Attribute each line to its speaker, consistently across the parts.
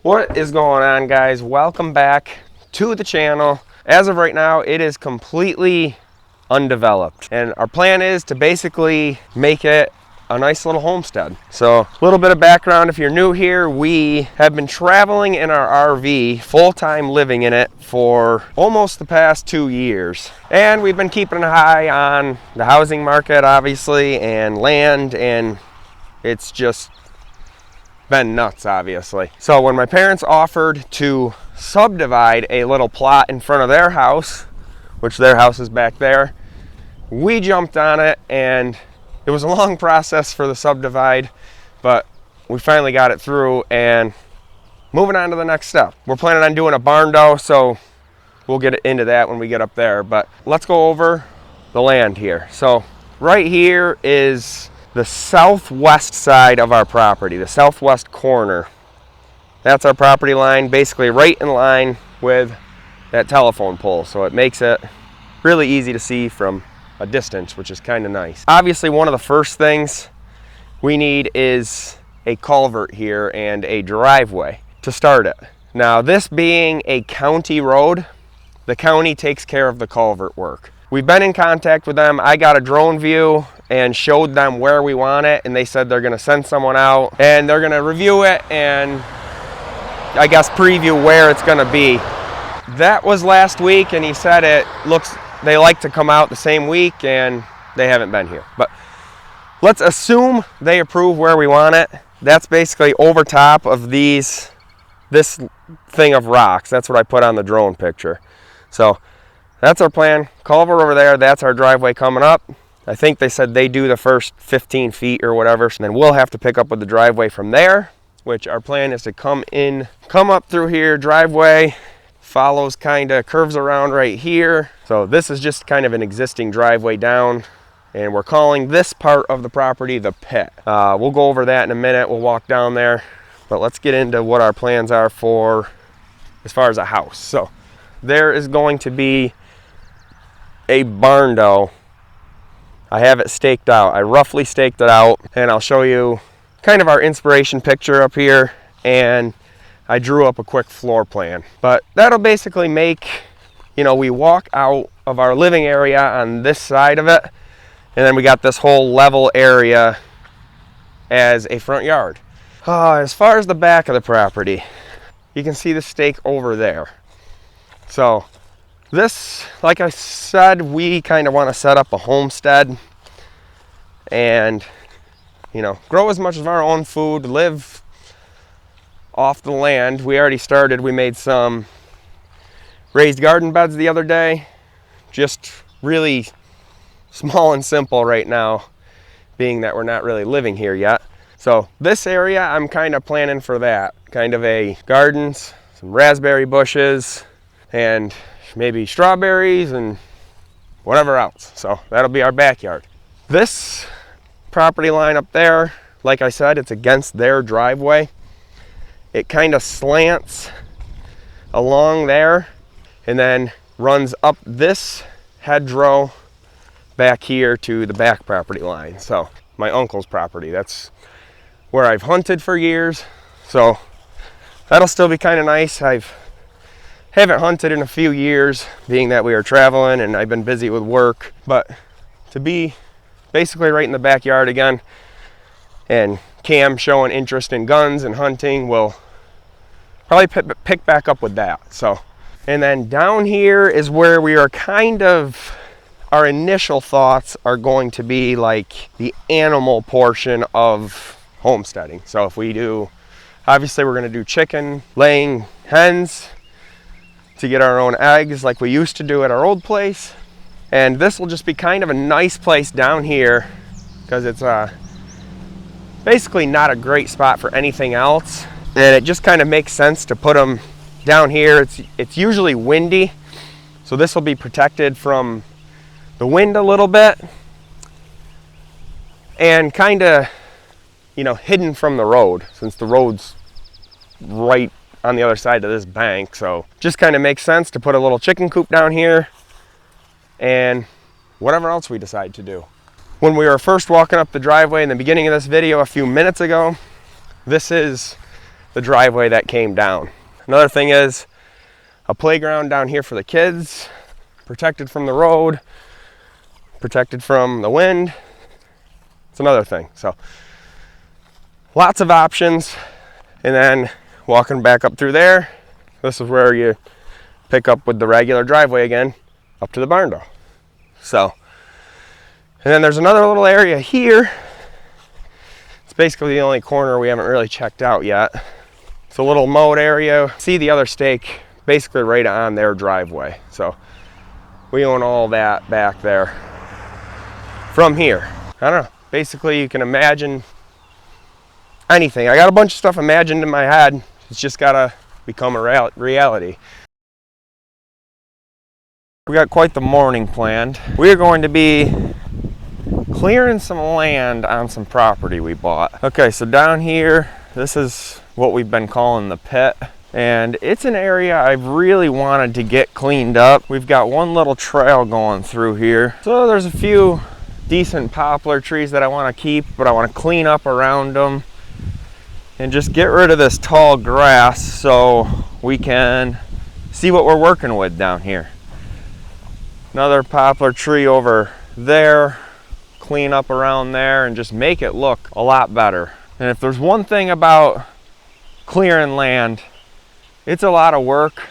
Speaker 1: What is going on, guys? Welcome back to the channel. As of right now, it is completely undeveloped, and our plan is to basically make it a nice little homestead. So a little bit of background, if you're new here, we have been traveling in our RV, full-time living in it for almost the past 2 years. And we've been keeping an eye on the housing market, obviously, and land, and it's just been nuts, obviously. So when my parents offered to subdivide a little plot in front of their house, which their house is back there, we jumped on it, and it was a long process for the subdivide, but we finally got it through and moving on to the next step. We're planning on doing a barn dough, so we'll get into that when we get up there, but let's go over the land here. So right here is the southwest side of our property, the southwest corner. That's our property line, basically right in line with that telephone pole, so it makes it really easy to see from a distance, which is kind of nice. Obviously, one of the first things we need is a culvert here and a driveway to start it. Now, this being a county road, the county takes care of the culvert work. We've been in contact with them. I got a drone view and showed them where we want it, and they said they're gonna send someone out and they're gonna review it and I guess preview where it's gonna be. That was last week, and he said they like to come out the same week, and they haven't been here. But let's assume they approve where we want it. That's basically over top of this thing of rocks. That's what I put on the drone picture. So that's our plan. Culvert over there, that's our driveway coming up. I think they said they do the first 15 feet or whatever, so then we'll have to pick up with the driveway from there, which our plan is to come up through here, driveway, follows, kind of curves around right here. So this is just kind of an existing driveway down, and we're calling this part of the property the pit. We'll go over that in a minute. We'll walk down there, but let's get into what our plans are for as far as a house. So there is going to be a barn dough. I have it staked out. I roughly staked it out, and I'll show you kind of our inspiration picture up here, and I drew up a quick floor plan. But that'll basically make, we walk out of our living area on this side of it, and then we got this whole level area as a front yard. As far as the back of the property, you can see the stake over there. So this, like I said, we kind of want to set up a homestead and, grow as much of our own food, live off the land. We already started. We made some raised garden beds the other day, just really small and simple right now, being that we're not really living here yet. So this area, I'm kind of planning for that, kind of a gardens, some raspberry bushes, and maybe strawberries and whatever else. So that'll be our backyard. This property line up there, like I said, it's against their driveway. It kind of slants along there and then runs up this hedgerow back here to the back property line. So my uncle's property, that's where I've hunted for years. So that'll still be kind of nice. I haven't hunted in a few years, being that we are traveling and I've been busy with work, but to be basically right in the backyard again, and Cam showing interest in guns and hunting, will probably pick back up with that. So, and then down here is where we are our initial thoughts are going to be like the animal portion of homesteading. So if we do, obviously we're going to do chicken laying hens to get our own eggs like we used to do at our old place. And this will just be kind of a nice place down here because it's basically not a great spot for anything else, and it just kind of makes sense to put them down here. It's usually windy, so this will be protected from the wind a little bit and kind of hidden from the road, since the road's right on the other side of this bank. So just kind of makes sense to put a little chicken coop down here and whatever else we decide to do. When we were first walking up the driveway in the beginning of this video a few minutes ago, this is the driveway that came down. Another thing is a playground down here for the kids, protected from the road, protected from the wind. It's another thing. So lots of options. And then walking back up through there, this is where you pick up with the regular driveway again up to the barn door. So, and then there's another little area here. It's basically the only corner we haven't really checked out yet. It's a little mowed area. See the other stake basically right on their driveway. So we own all that back there from here. I don't know. Basically, you can imagine anything. I got a bunch of stuff imagined in my head. It's just gotta become a reality. We got quite the morning planned. We are going to be clearing some land on some property we bought. Okay, so down here, this is what we've been calling the pit. And it's an area I've really wanted to get cleaned up. We've got one little trail going through here. So there's a few decent poplar trees that I want to keep, but I want to clean up around them and just get rid of this tall grass so we can see what we're working with down here. Another poplar tree over there, clean up around there and just make it look a lot better. And if there's one thing about clearing land, it's a lot of work,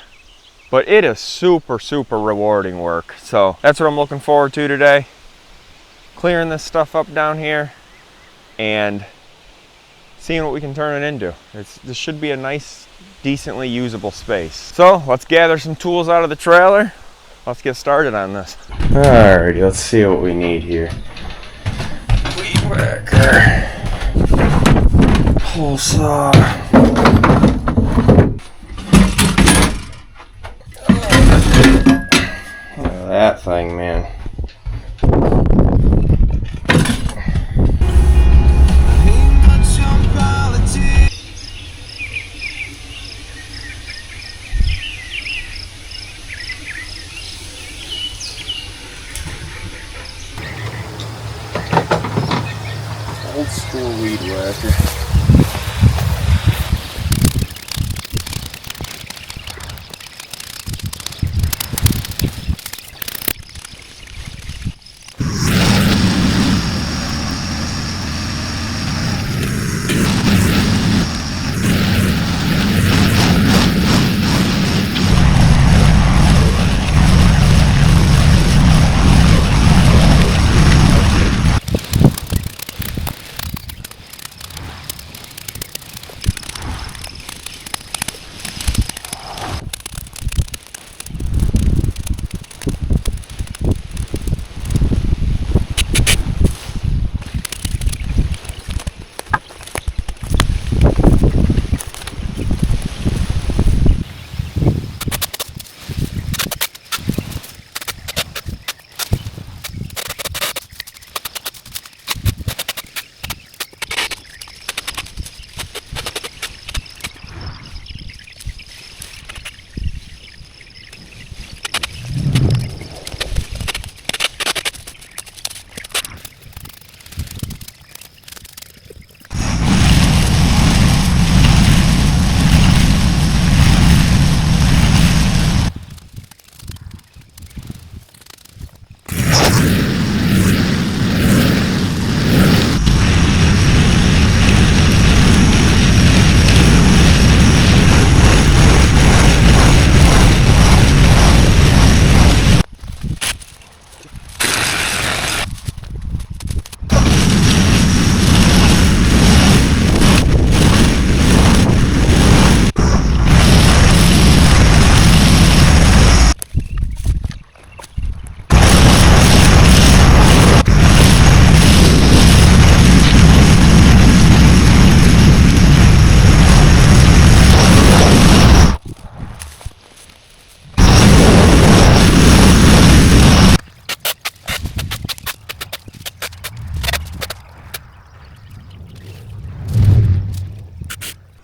Speaker 1: but it is super, super rewarding work. So that's what I'm looking forward to today. Clearing this stuff up down here and seeing what we can turn it into. This should be a nice, decently usable space. So let's gather some tools out of the trailer. Let's get started on this. Alrighty, let's see what we need here. Weed whacker, hole saw, that thing, man. Old school weed whacker.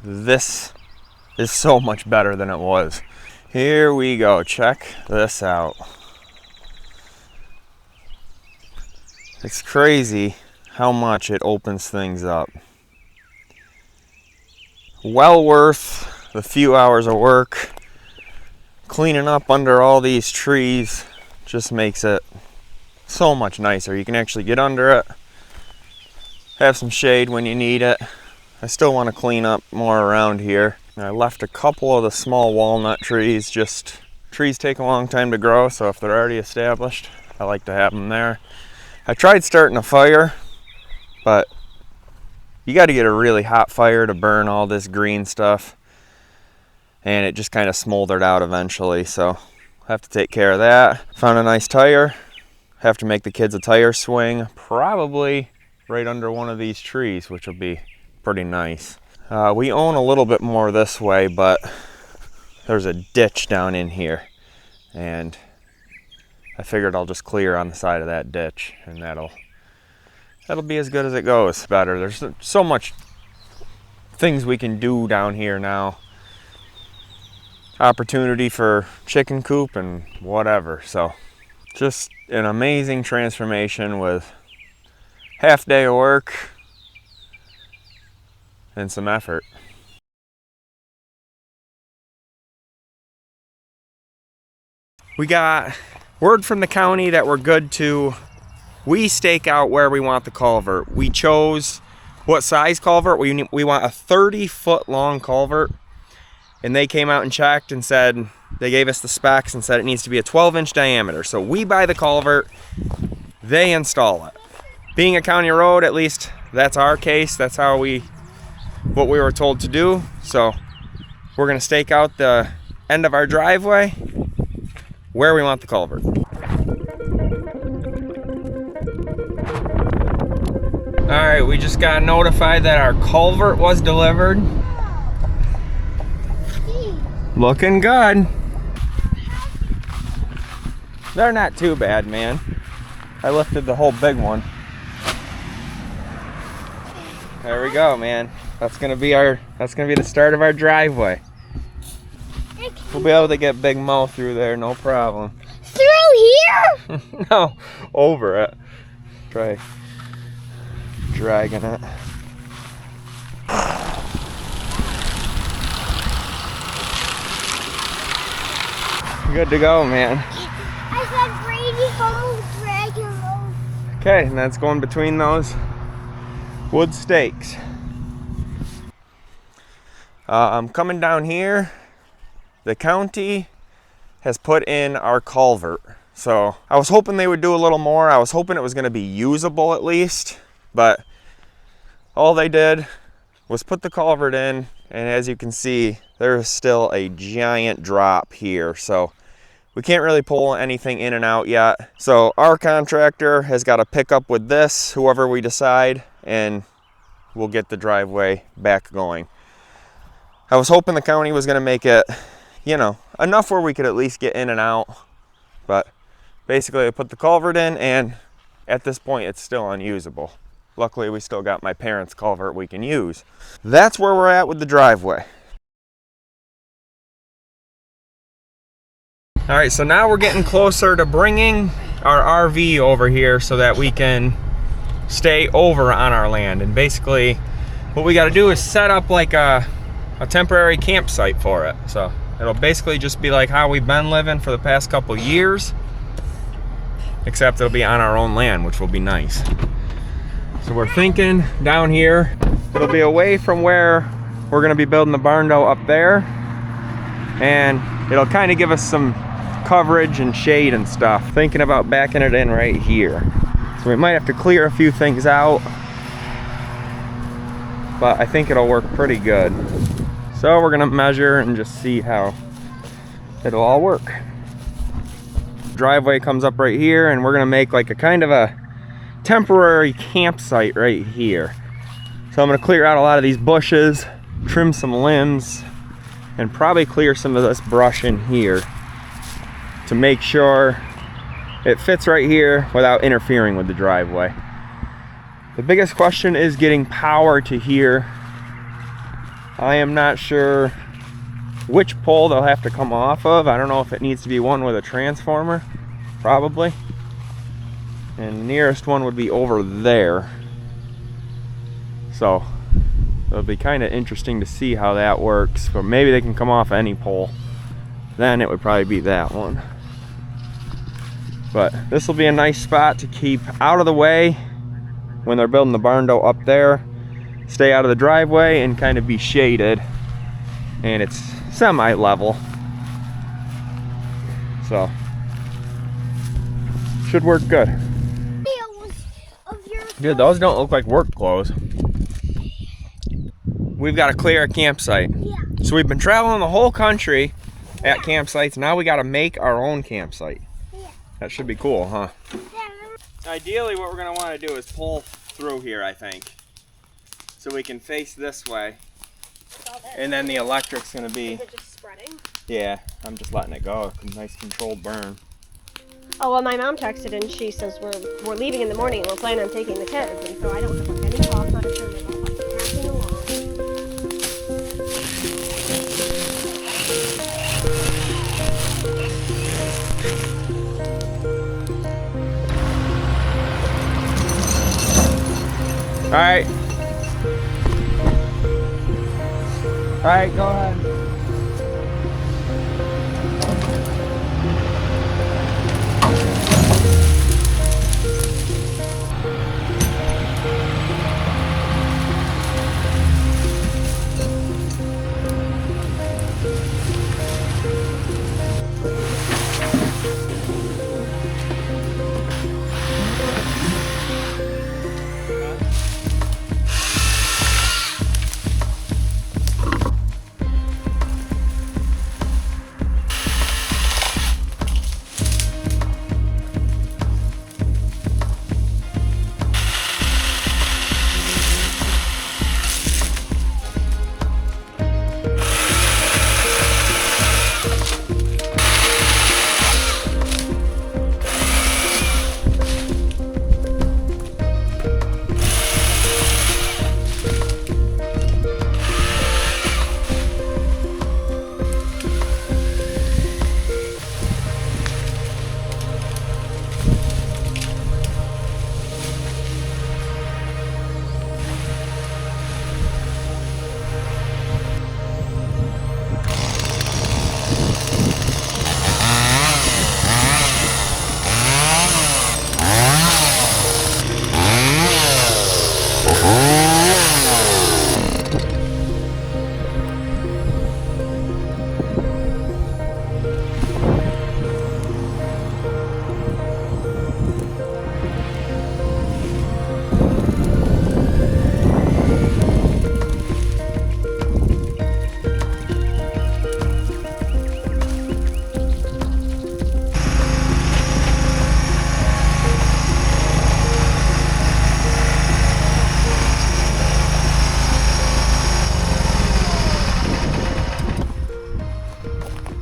Speaker 1: This is so much better than it was. Here we go, check this out. It's crazy how much it opens things up. well worth the few hours of work. Cleaning up under all these trees just makes it so much nicer. You can actually get under it, have some shade when you need it. I still want to clean up more around here. I left a couple of the small walnut trees. Just trees take a long time to grow, so if they're already established, I like to have them there. I tried starting a fire, but you got to get a really hot fire to burn all this green stuff, and it just kind of smoldered out eventually, so I have to take care of that. Found a nice tire. Have to make the kids a tire swing, probably right under one of these trees, which will be pretty nice. We own a little bit more this way, but there's a ditch down in here, and I figured I'll just clear on the side of that ditch, and that'll be as good as it goes. Better. There's so much things we can do down here now. Opportunity for chicken coop and whatever. So just an amazing transformation with half day of work and some effort. We got word from the county that we're good to stake out where we want the culvert. We chose what size culvert. We want a 30-foot long culvert, and they came out and checked and said, they gave us the specs and said it needs to be a 12-inch diameter. So we buy the culvert, they install it. Being a county road, at least that's our case. That's what we were told to do. So we're gonna stake out the end of our driveway where we want the culvert. All right, we just got notified that our culvert was delivered. Looking good. They're not too bad, man. I lifted the whole big one. There we go, man. That's gonna be the start of our driveway. We'll be able to get Big Mo through there, no problem.
Speaker 2: Through here?
Speaker 1: No, over it. Try dragging it. Good to go, man.
Speaker 2: I said Brady almost dragging those.
Speaker 1: Okay, and that's going between those wood stakes. I'm coming down here. The county has put in our culvert. So I was hoping they would do a little more. I was hoping it was going to be usable at least, but all they did was put the culvert in, and as you can see, there's still a giant drop here. So we can't really pull anything in and out yet. So our contractor has got to pick up with this, whoever we decide, and we'll get the driveway back going. I was hoping the county was going to make it, you know, enough where we could at least get in and out, but basically I put the culvert in, and at this point it's still unusable. Luckily we still got my parents' culvert we can use. That's where we're at with the driveway. All right, so now we're getting closer to bringing our RV over here so that we can stay over on our land. And basically what we got to do is set up like a temporary campsite for it. So it'll basically just be like how we've been living for the past couple years, except it'll be on our own land, which will be nice. So we're thinking down here, it'll be away from where we're gonna be building the barn dough up there, and it'll kind of give us some coverage and shade and stuff. Thinking about backing it in right here. So we might have to clear a few things out, but I think it'll work pretty good. So we're gonna measure and just see how it'll all work. Driveway comes up right here, and we're gonna make like a kind of a temporary campsite right here. So I'm gonna clear out a lot of these bushes, trim some limbs, and probably clear some of this brush in here to make sure it fits right here without interfering with the driveway. The biggest question is getting power to here. I am not sure which pole they'll have to come off of. I don't know if it needs to be one with a transformer, probably. And the nearest one would be over there. So
Speaker 3: So it'll be kind of interesting to see how that works. But maybe they can come off any pole. Then it would probably be that one. But this will be a nice spot to keep out of the way when they're building the barn door up there. Stay out of the driveway and kind of be shaded. And it's semi-level. So, should work good. Dude, those don't look like work clothes. We've got to clear a campsite.
Speaker 2: Yeah.
Speaker 3: So we've been traveling the whole country at campsites. Now we got to make our own campsite.
Speaker 2: Yeah.
Speaker 3: That should be cool, huh?
Speaker 2: Yeah.
Speaker 3: Ideally, what we're going to want to do is pull through here, I think. So we can face this way. And then the electric's going to be...
Speaker 4: Is it just spreading?
Speaker 3: Yeah, I'm just letting it go. A nice controlled burn.
Speaker 4: Oh, well, my mom texted and she says we're leaving in the morning and we're planning on taking the kids. And so I don't have any call, not a turn. Passing along.
Speaker 3: All right. All right, go ahead.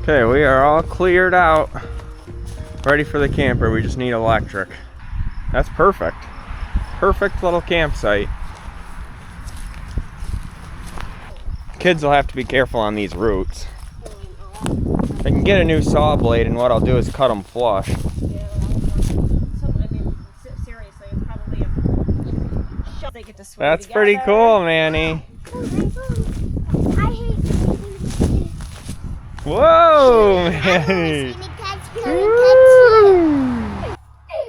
Speaker 3: Okay, we are all cleared out, ready for the camper. We just need electric. That's perfect. Perfect little campsite. Kids will have to be careful on these roots. I can get a new saw blade, and what I'll do is cut them flush.
Speaker 4: Yeah, seriously, it's probably a shot they get to swim
Speaker 3: That's
Speaker 4: together.
Speaker 3: pretty cool, Manny.
Speaker 2: I hate
Speaker 3: Whoa, Manny.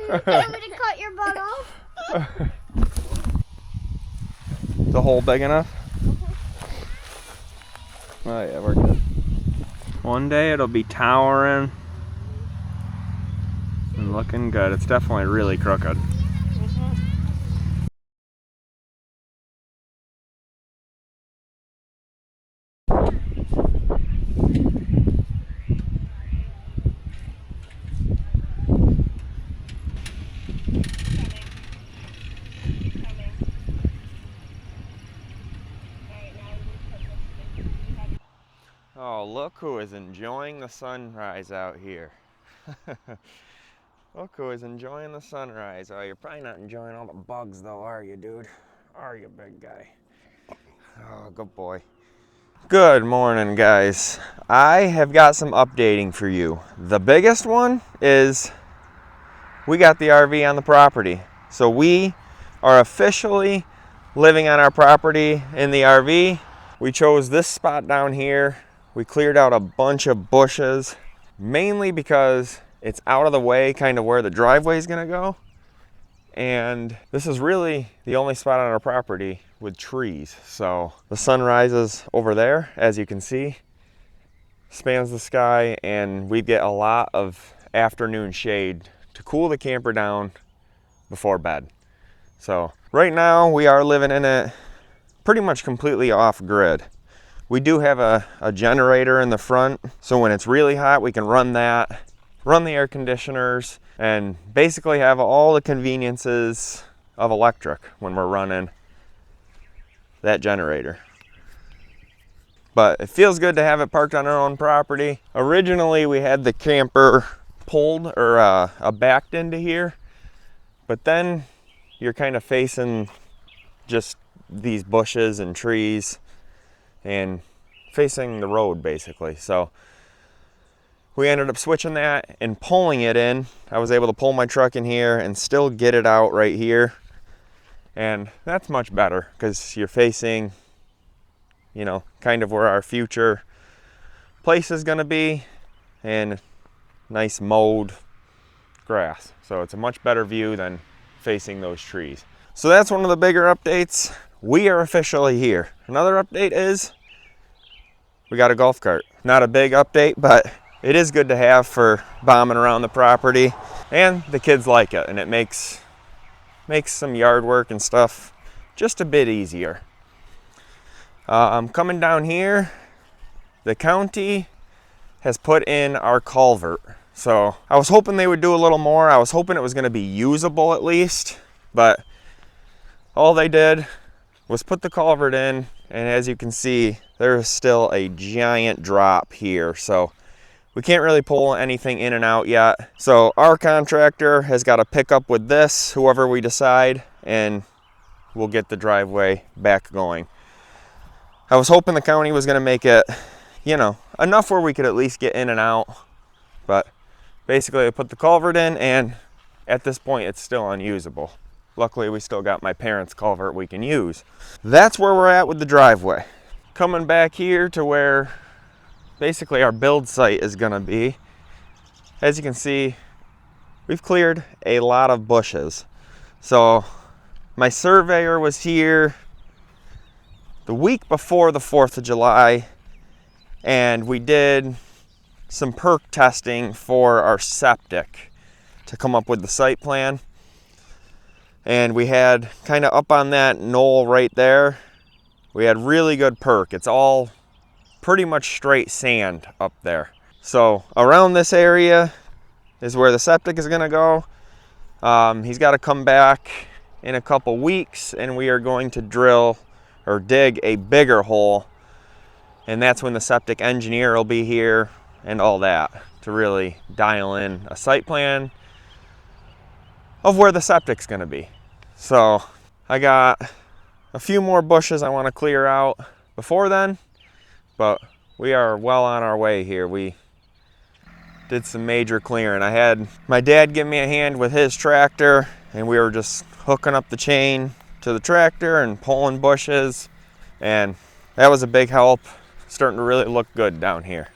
Speaker 2: I'm gonna cut your butt off.
Speaker 3: The hole big enough? Oh yeah, we're good. One day it'll be towering and looking good. It's definitely really crooked. Oh, look who is enjoying the sunrise out here. Look who is enjoying the sunrise. Oh, you're probably not enjoying all the bugs though, are you, dude? Are you, big guy? Oh, good boy. Good morning, guys. I have got some updating for you. The biggest one is we got the RV on the property. So we are officially living on our property in the RV. We chose this spot down here. We cleared out a bunch of bushes, mainly because it's out of the way, kind of where the driveway is gonna go. And this is really the only spot on our property with trees. So the sun rises over there, as you can see, spans the sky, and we get a lot of afternoon shade to cool the camper down before bed. So right now we are living in it pretty much completely off grid. We do have a generator in the front, so when it's really hot we can run that, run the air conditioners, and basically have all the conveniences of electric when we're running that generator. But it feels good to have it parked on our own property. Originally we had the camper pulled or backed into here, but then you're kind of facing just these bushes and trees and facing the road basically. So we ended up switching that and pulling it in. I was able to pull my truck in here and still get it out right here. And that's much better because you're facing, you know, kind of where our future place is gonna be, and nice mowed grass. So it's a much better view than facing those trees. So that's one of the bigger updates. We are officially here. Another update is we got a golf cart. Not a big update, but it is good to have for bombing around the property, and the kids like it, and it makes some yard work and stuff just a bit easier. I'm coming down here. The county has put in our culvert. So I was hoping they would do a little more. I was hoping it was going to be usable at least, but all they did was put the culvert in, and as you can see, there's still a giant drop here. So we can't really pull anything in and out yet. So our contractor has got to pick up with this, whoever we decide, and we'll get the driveway back going. I was hoping the county was going to make it, you know, enough where we could at least get in and out, but basically I put the culvert in, and at this point it's still unusable. Luckily we still got my parents' culvert we can use. That's where we're at with the driveway. Coming back here to where basically our build site is gonna be. As you can see, we've cleared a lot of bushes. So my surveyor was here the week before the 4th of July, and we did some perc testing for our septic to come up with the site plan. And we had kind of up on that knoll right there, we had really good perc. It's all pretty much straight sand up there. So around this area is where the septic is gonna go. He's got to come back in a couple weeks, and we are going to drill or dig a bigger hole, and that's when the septic engineer will be here and all that to really dial in a site plan of where the septic's gonna be. So I got a few more bushes I want to clear out before then, but we are well on our way here. We did some major clearing. I had my dad give me a hand with his tractor, and we were just hooking up the chain to the tractor and pulling bushes, and that was a big help. Starting to really look good down here.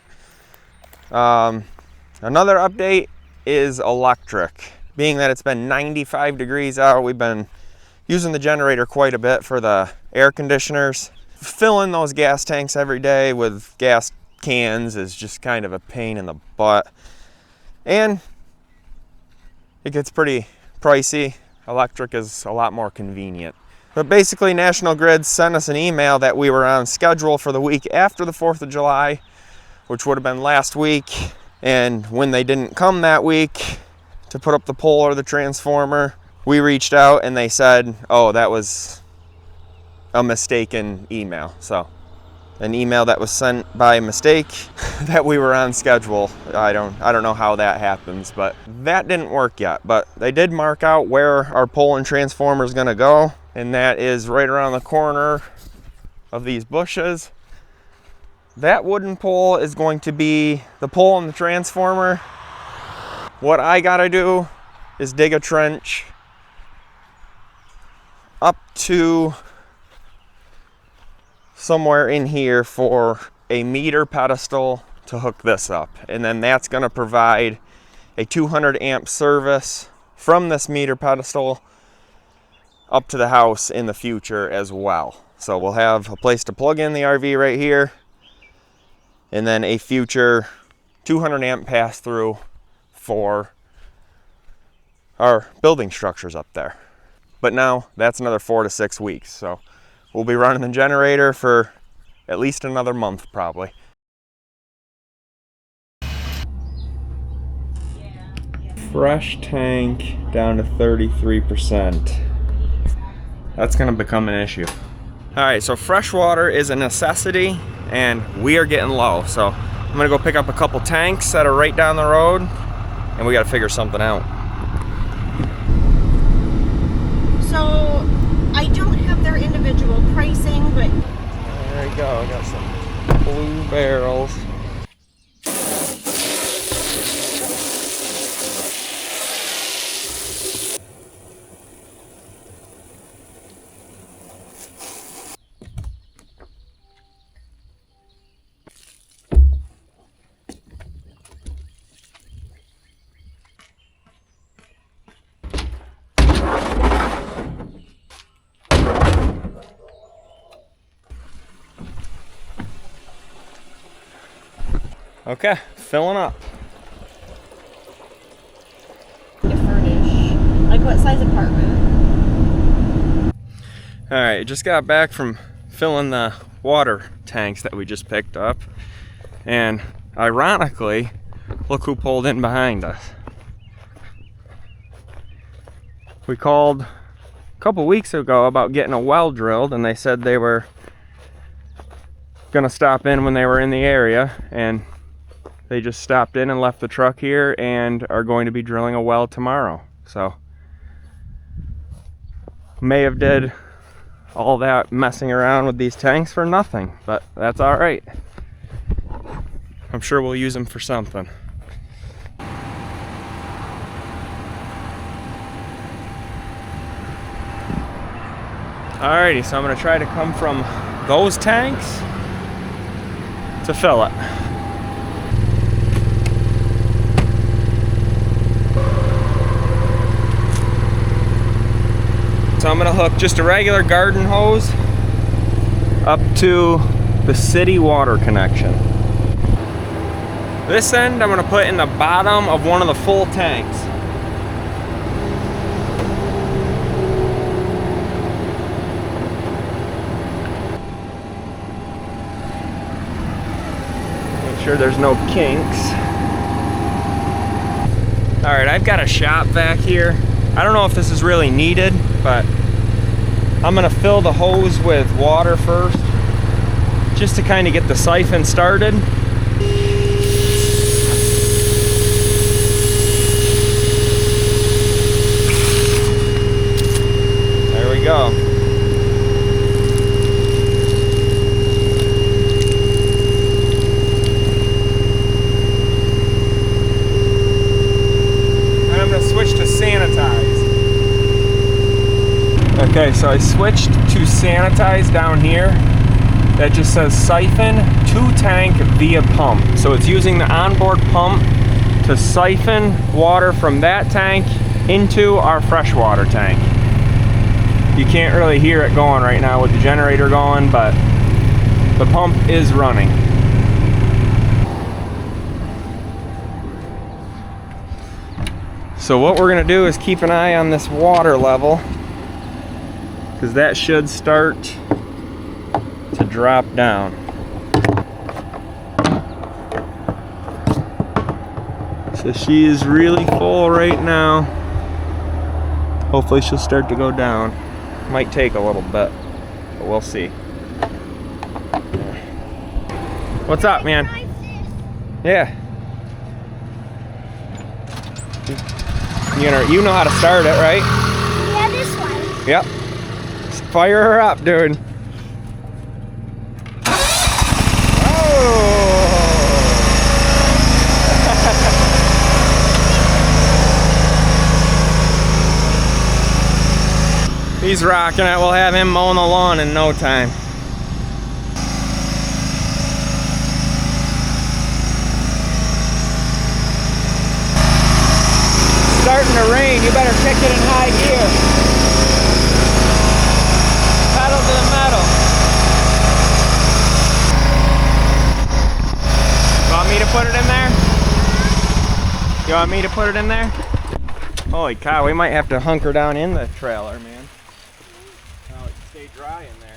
Speaker 3: Another update is electric. Being that it's been 95 degrees out, we've been using the generator quite a bit for the air conditioners. Filling those gas tanks every day with gas cans is just kind of a pain in the butt, and it gets pretty pricey. Electric is a lot more convenient. But basically, National Grid sent us an email that we were on schedule for the week after the 4th of July, which would have been last week. And when they didn't come that week to put up the pole or the transformer, we reached out and they said, oh, that was a mistaken email. So an email that was sent by mistake that we were on schedule. I don't know how that happens, but that didn't work yet. But they did mark out where our pole and transformer is going to go, and that is right around the corner of these bushes. That wooden pole is going to be the pole and the transformer. What I gotta do is dig a trench up to somewhere in here for a meter pedestal to hook this up. And then that's gonna provide a 200 amp service from this meter pedestal up to the house in the future as well. So we'll have a place to plug in the RV right here, and then a future 200 amp pass through for our building structures up there. But now that's another 4 to 6 weeks. So we'll be running the generator for at least another month probably. Fresh tank down to 33%. That's gonna become an issue. All right, so fresh water is a necessity and we are getting low. So I'm gonna go pick up a couple tanks that are right down the road and we gotta figure something out.
Speaker 4: So I don't have their individual pricing, but
Speaker 3: There you go, I got some blue barrels. Okay, filling up.
Speaker 4: to furnish. Like what size apartment?
Speaker 3: All right, just got back from filling the water tanks that we just picked up. And ironically, look who pulled in behind us. We called a couple weeks ago about getting a well drilled, and they said they were gonna stop in when they were in the area, and they just stopped in and left the truck here and are going to be drilling a well tomorrow. So may have did all that messing around with these tanks for nothing, but that's all right. I'm sure we'll use them for something. Alrighty, so I'm gonna try to come from those tanks to fill it. So I'm gonna hook just a regular garden hose up to the city water connection. This end I'm gonna put in the bottom of one of the full tanks. Make sure there's no kinks. All right, I've got a shop vac here. I don't know if this is really needed, but I'm gonna fill the hose with water first, just to kind of get the siphon started. There we go. And I'm gonna switch to sanitize. Okay, so I switched to sanitize down here. That just says siphon to tank via pump. So it's using the onboard pump to siphon water from that tank into our freshwater tank. You can't really hear it going right now with the generator going, but the pump is running. So what we're gonna do is keep an eye on this water level, because that should start to drop down. So she is really full right now. Hopefully she'll start to go down. Might take a little bit, but we'll see. What's up, man? Yeah. You know how to start it, right?
Speaker 2: Yeah, this one.
Speaker 3: Yep. Fire her up, dude. He's rocking it. We'll have him mowing the lawn in no time. starting to rain. You better kick it in high gear. Pedal to the metal. Want me to put it in there? You want me to put it in there? Holy cow, we might have to hunker down in the trailer, man. Now it can stay dry in there.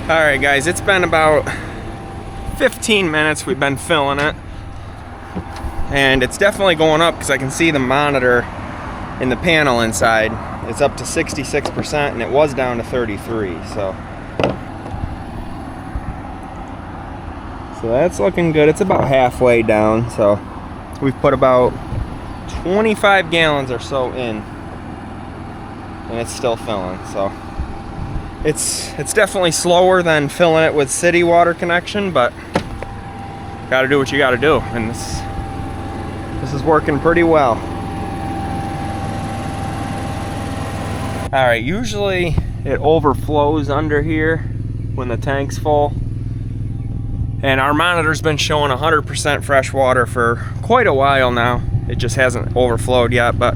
Speaker 3: Alright guys, it's been about 15 minutes we've been filling it. And it's definitely going up because I can see the monitor in the panel inside. It's up to 66% and it was down to 33, so that's looking good. It's about halfway down, so we've put about 25 gallons or so in, and it's still filling. So it's definitely slower than filling it with city water connection, but gotta do what you gotta do, and this is working pretty well. All right, usually it overflows under here when the tank's full. And our monitor's been showing 100% fresh water for quite a while now. It just hasn't overflowed yet, but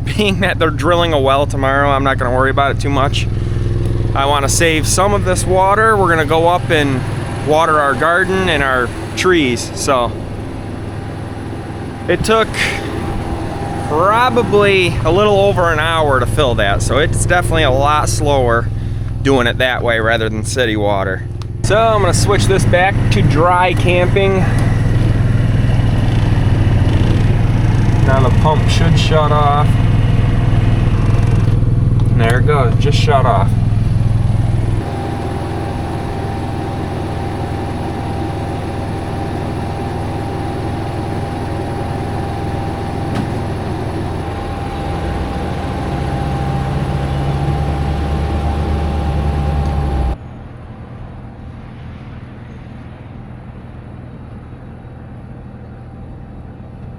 Speaker 3: being that they're drilling a well tomorrow, I'm not gonna worry about it too much. I wanna save some of this water. We're gonna go up and water our garden and our trees. So it took probably a little over an hour to fill that. So it's definitely a lot slower doing it that way rather than city water. So I'm gonna switch this back to dry camping. Now the pump should shut off. There it goes, just shut off.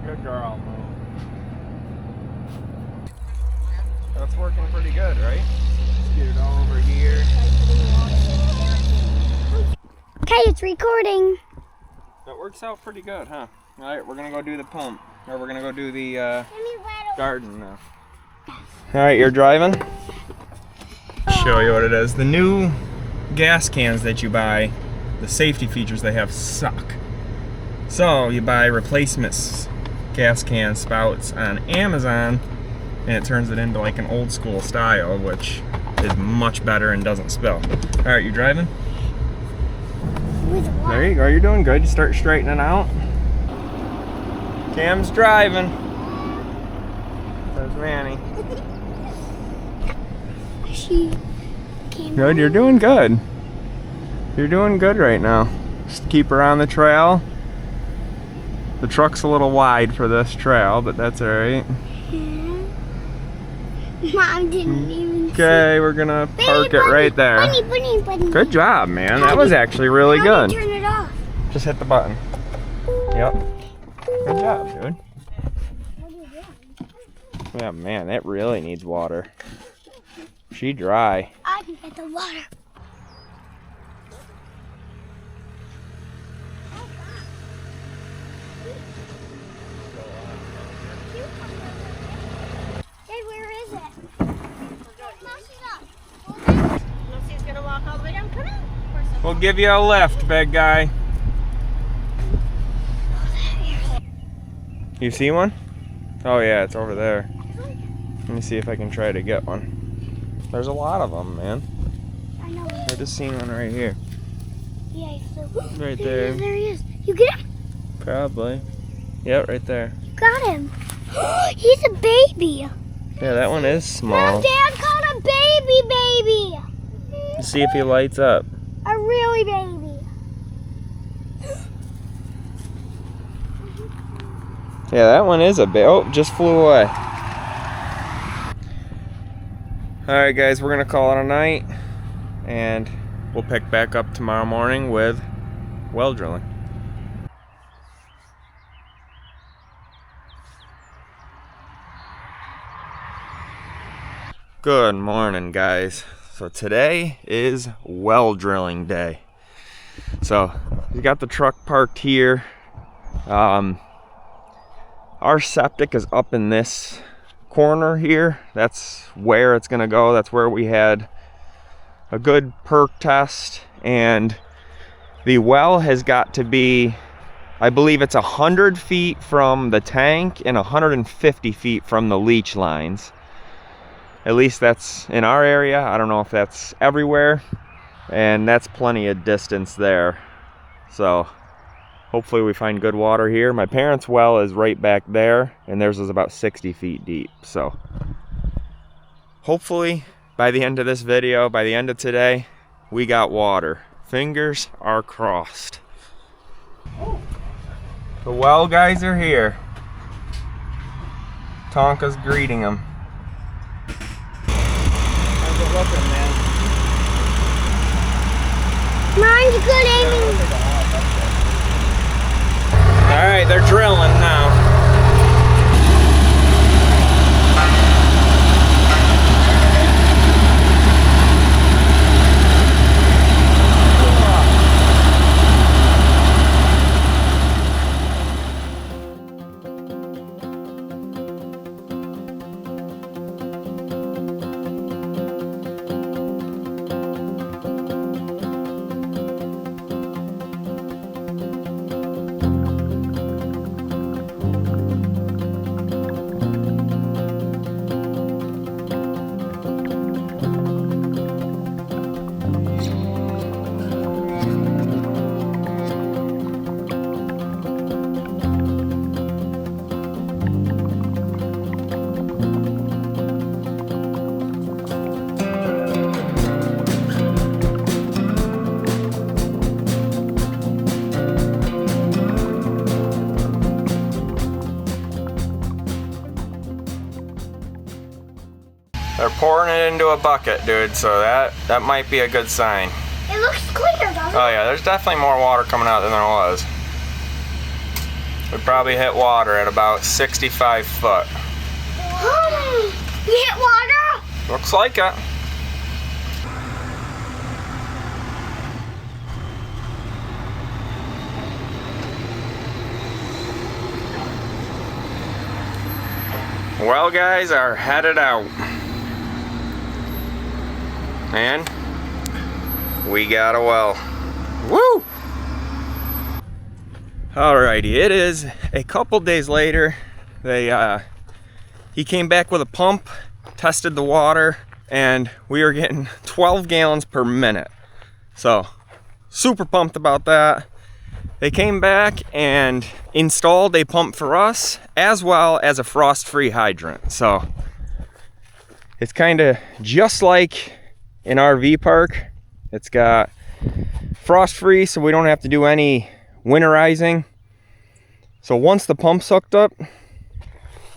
Speaker 3: Good girl, Mo. That's working pretty good, right? Let's get it all over here.
Speaker 2: Okay, it's recording.
Speaker 3: That works out pretty good, huh? All right, we're gonna go do the pump, or we're gonna go do the garden now. All right, you're driving? Show you what it is. The new gas cans that you buy, the safety features they have suck. So you buy replacements gas can spouts on Amazon and it turns it into like an old school style, which is much better and doesn't spill. All right, you driving?
Speaker 2: With what?
Speaker 3: There you go, you're doing good. You start straightening out. Cam's driving. There's Manny.
Speaker 2: She came
Speaker 3: Good, you're doing good. You're doing good right now. Just keep her on the trail. The truck's a little wide for this trail, but that's all right.
Speaker 2: Mom didn't even
Speaker 3: Okay, we're gonna park it right there.
Speaker 2: Bunny.
Speaker 3: Good job, man. That was actually really
Speaker 2: How do
Speaker 3: good.
Speaker 2: you turn it off?
Speaker 3: Just hit the button. Yep. Good job, dude.
Speaker 2: What are you doing?
Speaker 3: Yeah, man, that really needs water. She dry.
Speaker 2: I can get the water. Dad, where is it?
Speaker 4: Lucy's gonna walk all the way down. Come on.
Speaker 3: We'll give you a lift, big guy. You see one? Oh yeah, it's over there. Let me see if I can try to get one. There's a lot of them, man.
Speaker 2: I know.
Speaker 3: I just seen one right here.
Speaker 2: Yeah, I flew.
Speaker 3: Right
Speaker 2: There
Speaker 3: there.
Speaker 2: he is. There he is. You get him?
Speaker 3: Probably. Yep, right there.
Speaker 2: You got him. He's a baby.
Speaker 3: Yeah, that one is small.
Speaker 2: Dad called a baby.
Speaker 3: Let's see if he lights up.
Speaker 2: A really baby.
Speaker 3: Yeah, that one is a bit. Oh, just flew away. Alright guys, we're gonna call it a night and we'll pick back up tomorrow morning with well drilling. Good morning, guys. So today is well drilling day. So we got the truck parked here. Our septic is up in this corner here. That's where it's gonna go. That's where we had a good perk test, and the well has got to be, I believe it's 100 feet from the tank and 150 feet from the leach lines. At least that's in our area. I don't know if that's everywhere, and that's plenty of distance there. So hopefully we find good water here. My parents' well is right back there, and theirs is about 60 feet deep. So hopefully by the end of this video, by the end of today, we got water. Fingers are crossed. The well guys are here. Tonka's greeting them.
Speaker 5: How's it looking, man?
Speaker 2: Mine's good aiming.
Speaker 3: Alright, they're drilling now. They're pouring it into a bucket, dude, so that might be a good sign.
Speaker 2: It looks clear, doesn't it?
Speaker 3: Oh yeah, there's definitely more water coming out than there was. We probably hit water at about 65 foot.
Speaker 2: You hit water?
Speaker 3: Looks like it. Well, guys are headed out. And we got a well. Woo! Alrighty, it is a couple days later. He came back with a pump, tested the water, and we are getting 12 gallons per minute. So, super pumped about that. They came back and installed a pump for us, as well as a frost-free hydrant. So, it's kind of just like an RV park. It's got frost-free, so we don't have to do any winterizing. So once the pump's hooked up,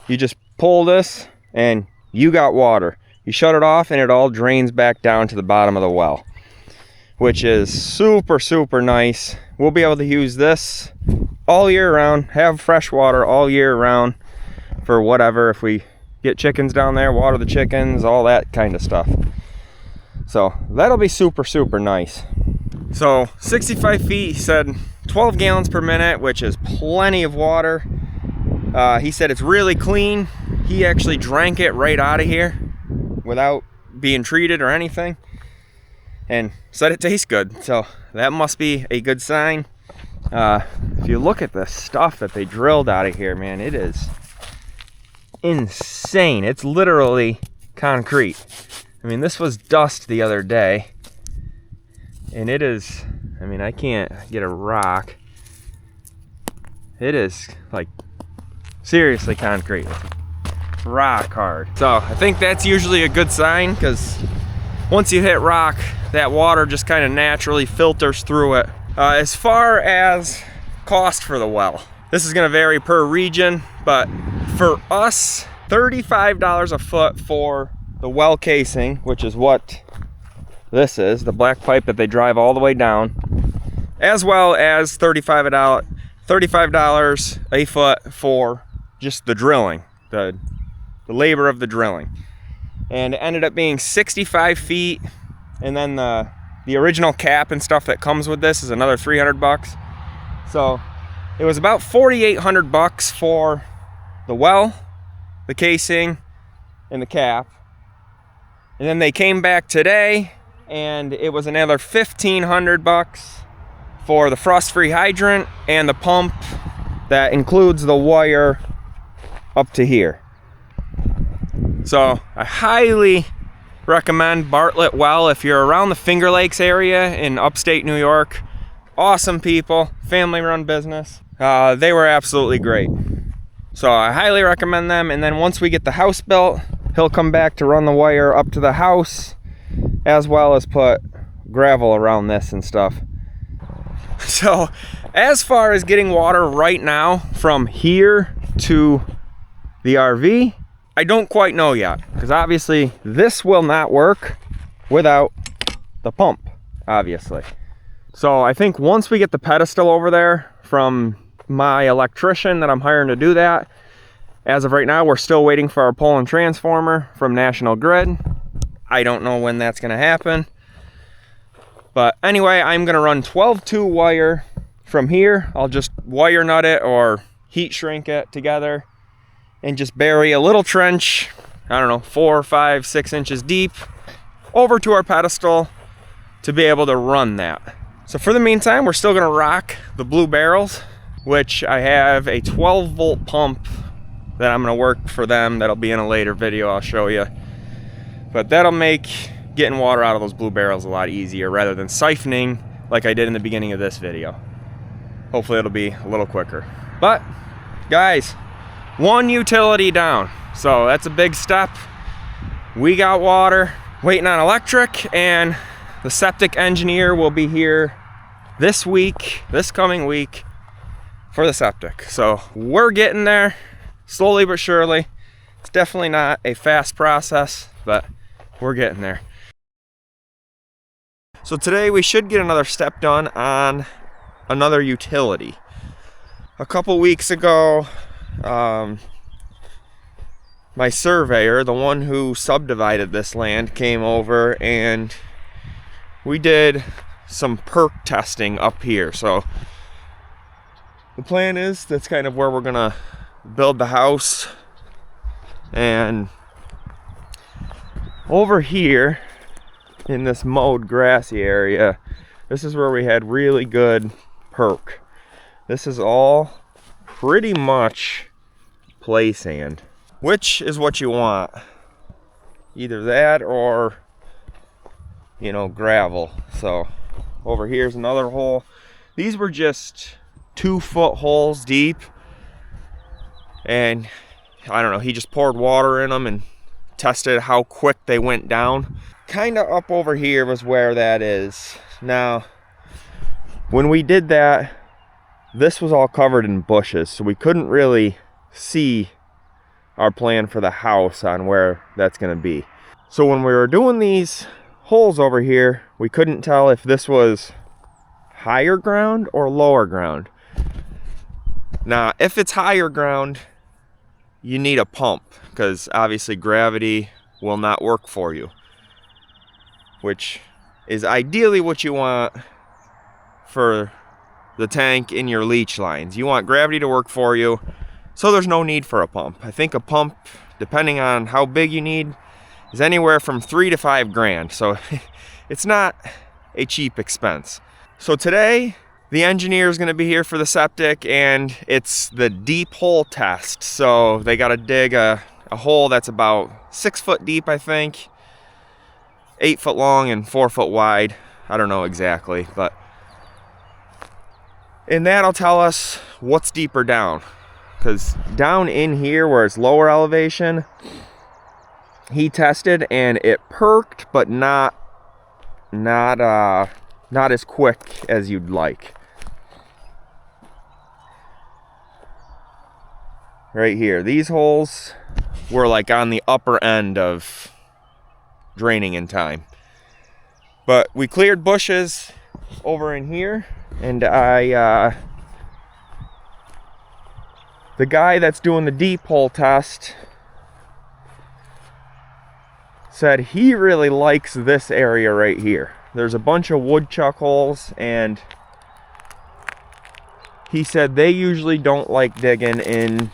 Speaker 3: you just pull this and you got water. You shut it off and it all drains back down to the bottom of the well, which is super, super nice. We'll be able to use this all year round, have fresh water all year round for whatever. If we get chickens down there, water the chickens, all that kind of stuff. So that'll be super, super nice. So 65 feet, he said 12 gallons per minute, which is plenty of water. He said it's really clean. He actually drank it right out of here without being treated or anything, and said it tastes good. So that must be a good sign. If you look at the stuff that they drilled out of here, man, it is insane. It's literally concrete. I mean, this was dust the other day, and it is, I mean, I can't get a rock. It is like seriously concrete, rock hard. So I think that's usually a good sign, because once you hit rock, that water just kind of naturally filters through it. As far as cost for the well, this is going to vary per region, but for us, $35 a foot for the well casing, which is what this is, the black pipe that they drive all the way down, as well as $35 a foot for just the drilling, the labor of the drilling. And it ended up being 65 feet, and then the original cap and stuff that comes with this is another $300. So it was about $4,800 for the well, the casing, and the cap. And then they came back today and it was another $1,500 for the frost-free hydrant and the pump that includes the wire up to here. So I highly recommend Bartlett Well if you're around the Finger Lakes area in upstate New York. Awesome people, family-run business. They were absolutely great. So I highly recommend them. And then once we get the house built, he'll come back to run the wire up to the house, as well as put gravel around this and stuff. So as far as getting water right now from here to the RV, I don't quite know yet, because obviously this will not work without the pump, obviously. So I think once we get the pedestal over there from my electrician that I'm hiring to do that, as of right now, we're still waiting for our pole and transformer from National Grid. I don't know when that's gonna happen. But anyway, I'm gonna run 12-2 wire from here. I'll just wire nut it or heat shrink it together and just bury a little trench, I don't know, 4, 5, 6 inches deep over to our pedestal to be able to run that. So for the meantime, we're still gonna rock the blue barrels, which I have a 12-volt pump that I'm gonna work for them. That'll be in a later video, I'll show you. But that'll make getting water out of those blue barrels a lot easier rather than siphoning like I did in the beginning of this video. Hopefully it'll be a little quicker. But guys, one utility down. So that's a big step. We got water, waiting on electric, and the septic engineer will be here this coming week, for the septic. So we're getting there slowly but surely. It's definitely not a fast process, but we're getting there. So today we should get another step done on another utility. A couple weeks ago, my surveyor, the one who subdivided this land, came over and we did some perc testing up here. So the plan is that's kind of where we're gonna build the house. And over here in this mowed grassy area, this is where we had really good perc. This is all pretty much play sand, which is what you want. Either that or, you know, gravel. So over here's another hole. These were just 2-foot holes deep, and I don't know, he just poured water in them and tested how quick they went down. Kind of up over here was where that is. Now, when we did that, this was all covered in bushes, so we couldn't really see our plan for the house on where that's going to be. So when we were doing these holes over here, we couldn't tell if this was higher ground or lower ground. Now, if it's higher ground, you need a pump, because obviously gravity will not work for you, which is ideally what you want for the tank in your leach lines. You want gravity to work for you, so there's no need for a pump. I think a pump, depending on how big you need, is anywhere from $3 to $5 grand. So it's not a cheap expense. So today, the engineer is going to be here for the septic, and it's the deep hole test. So they got to dig a hole that's about 6 foot deep, I think, 8 foot long and 4 foot wide. I don't know exactly, but and that'll tell us what's deeper down, because down in here where it's lower elevation, he tested and it perked, but not as quick as you'd like. Right here, these holes were like on the upper end of draining in time. But we cleared bushes over in here, and the guy that's doing the deep hole test said he really likes this area right here. There's a bunch of woodchuck holes, and he said they usually don't like digging in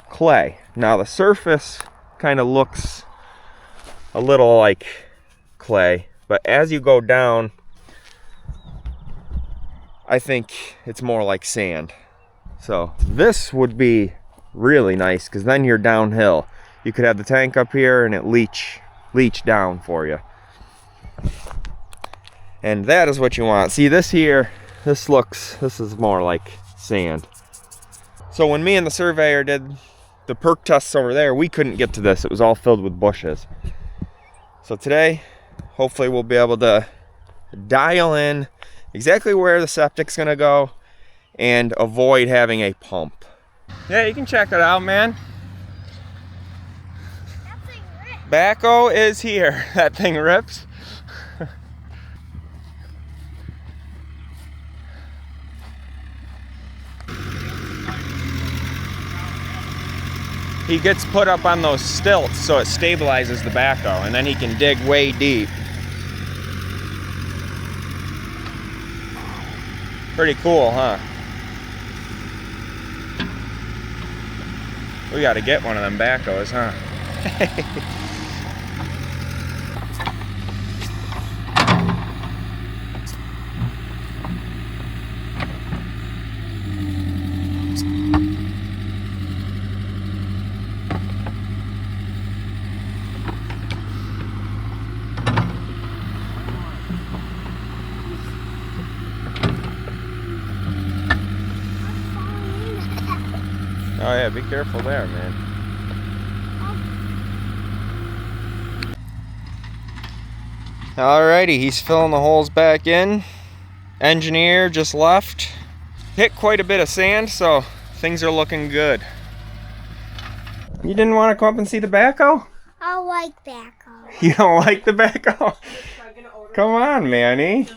Speaker 3: clay. Now the surface kind of looks a little like clay, but as you go down, I think it's more like sand. So this would be really nice, because then you're downhill. You could have the tank up here and it leach down for you. And that is what you want. See, this here, this is more like sand. So when me and the surveyor did the perk tests over there, we couldn't get to this. It was all filled with bushes. So today, hopefully we'll be able to dial in exactly where the septic's gonna go and avoid having a pump. Yeah, you can check it out, man.
Speaker 2: That thing ripped.
Speaker 3: Backhoe is here. That thing rips. He gets put up on those stilts so it stabilizes the backhoe, and then he can dig way deep. Pretty cool, huh? We gotta get one of them backhoes, huh? Oh yeah, be careful there, man. Alrighty, he's filling the holes back in. Engineer just left. Hit quite a bit of sand, so things are looking good. You didn't want to come up and see the backhoe?
Speaker 2: I like backhoe.
Speaker 3: You don't like the backhoe? Come on, Manny.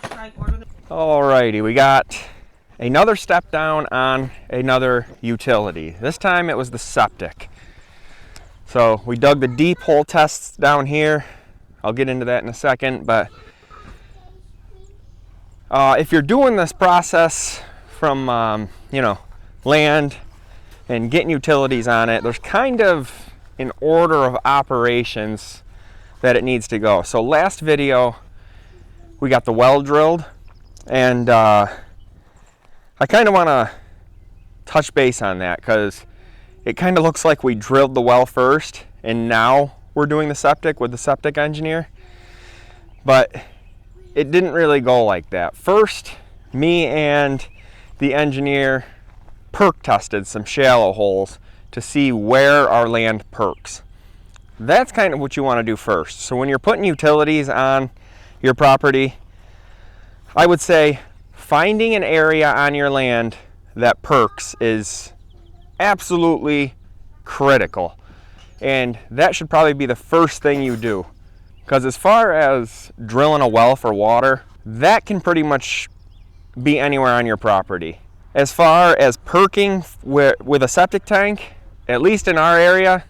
Speaker 3: Alrighty, we got another step down on another utility. This time it was the septic. So we dug the deep hole tests down here. I'll get into that in a second, but if you're doing this process from land and getting utilities on it, there's kind of an order of operations that it needs to go. So last video we got the well drilled, and I kind of want to touch base on that because it kind of looks like we drilled the well first and now we're doing the septic with the septic engineer, but it didn't really go like that. First, me and the engineer perk tested some shallow holes to see where our land perks. That's kind of what you want to do first. So when you're putting utilities on your property, I would say finding an area on your land that perks is absolutely critical. And that should probably be the first thing you do. Because as far as drilling a well for water, that can pretty much be anywhere on your property. As far as perking with a septic tank, at least in our area,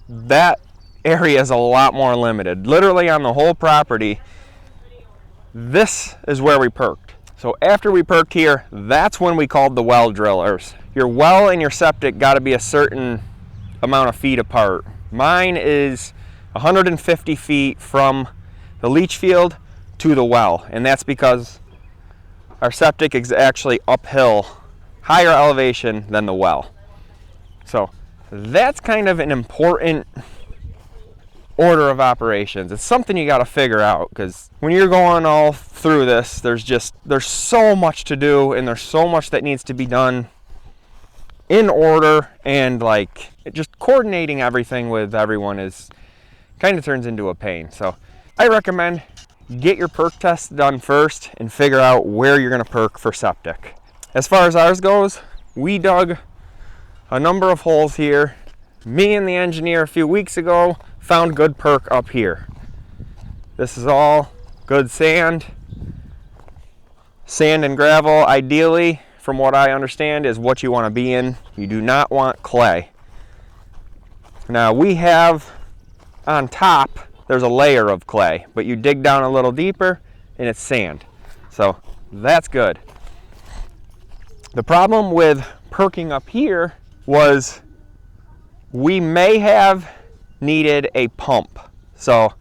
Speaker 3: that area is a lot more limited. Literally on the whole property, this is where we perked. So after we perked here, that's when we called the well drillers. Your well and your septic got to be a certain amount of feet apart. Mine is 150 feet from the leach field to the well, and that's because our septic is actually uphill, higher elevation than the well. So that's kind of an important order of operations. It's something you got to figure out, because when you're going all through this, there's so much to do, and there's so much that needs to be done in order, and like just coordinating everything with everyone is kind of turns into a pain. So I recommend get your perk test done first and figure out where you're going to perk for septic. As far as ours goes, we dug a number of holes here. Me and the engineer a few weeks ago found good perk up here. This is all
Speaker 1: good sand. Sand and gravel, ideally, from what I understand, is what you want to be in. You do not want clay. Now we have on top, there's a layer of clay, but you dig down a little deeper and it's sand. So that's good. The problem with perking up here was we may have needed a pump. So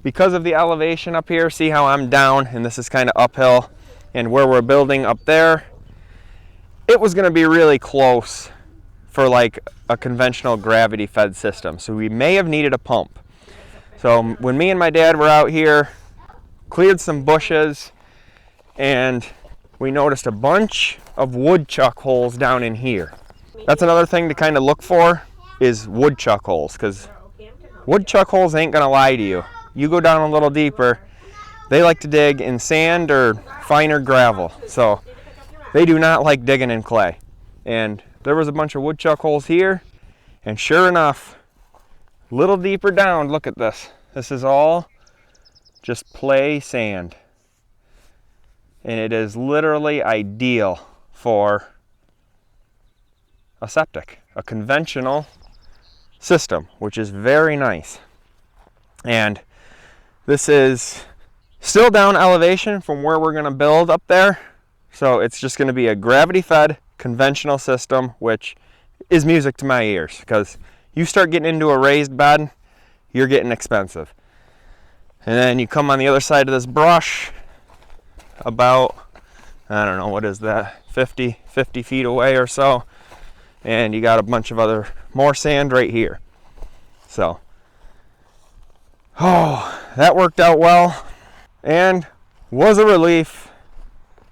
Speaker 1: because of the elevation up here, see how I'm down and this is kind of uphill, and where we're building up there, it was going to be really close for like a conventional gravity fed system. So we may have needed a pump. So when me and my dad were out here, cleared some bushes, and we noticed a bunch of woodchuck holes down in here. That's another thing to kind of look for, is woodchuck holes, because woodchuck holes ain't gonna lie to you. You go down a little deeper, they like to dig in sand or finer gravel. So they do not like digging in clay. And there was a bunch of woodchuck holes here, and sure enough, a little deeper down, look at this. This is all just play sand. And it is literally ideal for a septic, a conventional system, which is very nice. And this is still down elevation from where we're going to build up there. So it's just going to be a gravity fed conventional system, which is music to my ears, because you start getting into a raised bed, you're getting expensive. And then you come on the other side of this brush, about, I don't know, what is that, 50 feet away or so, and you got a bunch of other more sand right here. So that worked out well and was a relief.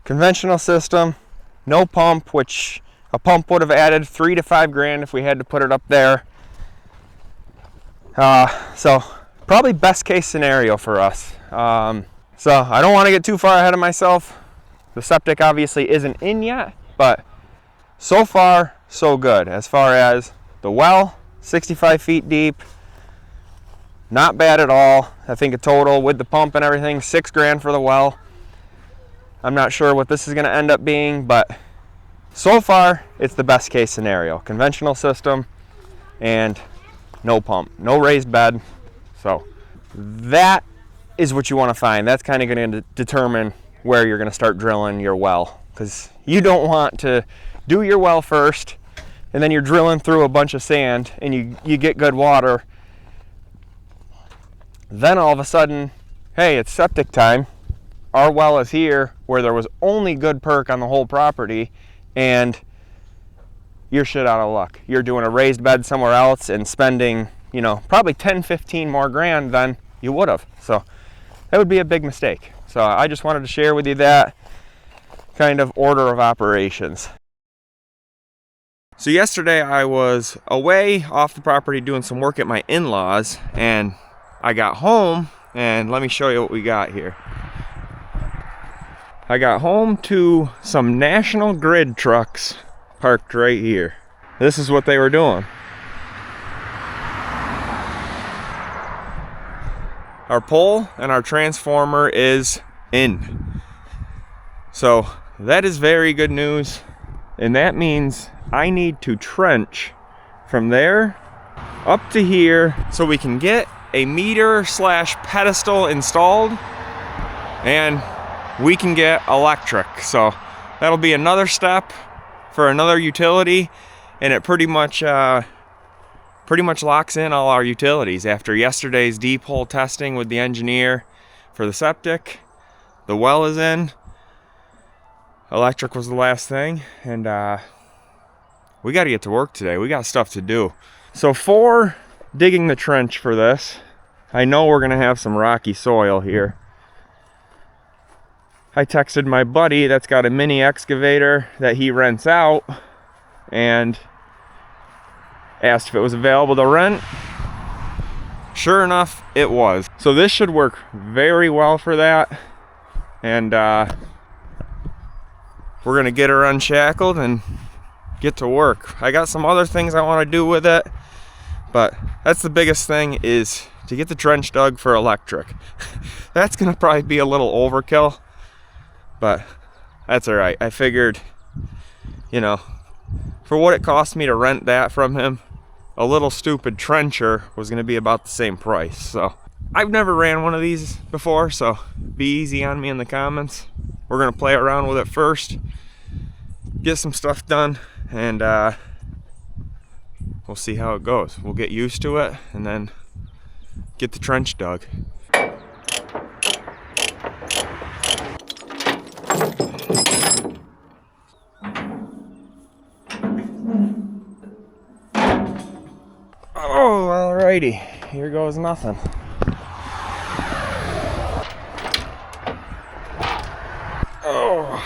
Speaker 1: Conventional system, no pump, which a pump would have added $3 to $5 grand if we had to put it up there. So probably best case scenario for us. So I don't want to get too far ahead of myself. The septic obviously isn't in yet, but so far so good. As far as the well, 65 feet deep, not bad at all. I think a total with the pump and everything, $6 grand for the well. I'm not sure what this is going to end up being, but so far it's the best case scenario. Conventional system and no pump, no raised bed. So that is what you want to find. That's kind of going to determine where you're going to start drilling your well, because you don't want to do your well first and then you're drilling through a bunch of sand and you get good water. Then all of a sudden, hey, it's septic time. Our well is here where there was only good perk on the whole property, and you're shit out of luck. You're doing a raised bed somewhere else and spending, you know, probably 10, 15 more grand than you would have. So that would be a big mistake. So I just wanted to share with you that kind of order of operations. So yesterday I was away off the property doing some work at my in-laws, and I got home, and let me show you what we got here. I got home to some National Grid trucks parked right here. This is what they were doing. Our pole and our transformer is in. So that is very good news. And that means I need to trench from there up to here so we can get a meter / pedestal installed and we can get electric. So that'll be another step for another utility, and it pretty much locks in all our utilities. After yesterday's deep hole testing with the engineer for the septic, the well is in, electric was the last thing, and we got to get to work today. We got stuff to do. So for digging the trench for this, I know we're gonna have some rocky soil here. I texted my buddy that's got a mini excavator that he rents out and asked if it was available to rent. Sure enough, it was. So this should work very well for that. And we're gonna get her unshackled and get to work. I got some other things I want to do with it, but that's the biggest thing, is
Speaker 3: to get the trench dug for electric. That's gonna probably be a little overkill, but that's all right. I figured, you know, for what it cost me to rent that from him, a little stupid trencher was gonna be about the same price. So I've never ran one of these before, so be easy on me in the comments. We're gonna play around with it first, get some stuff done, and we'll see how it goes. We'll get used to it and then get the trench dug. Oh, alrighty, here goes nothing. Oh.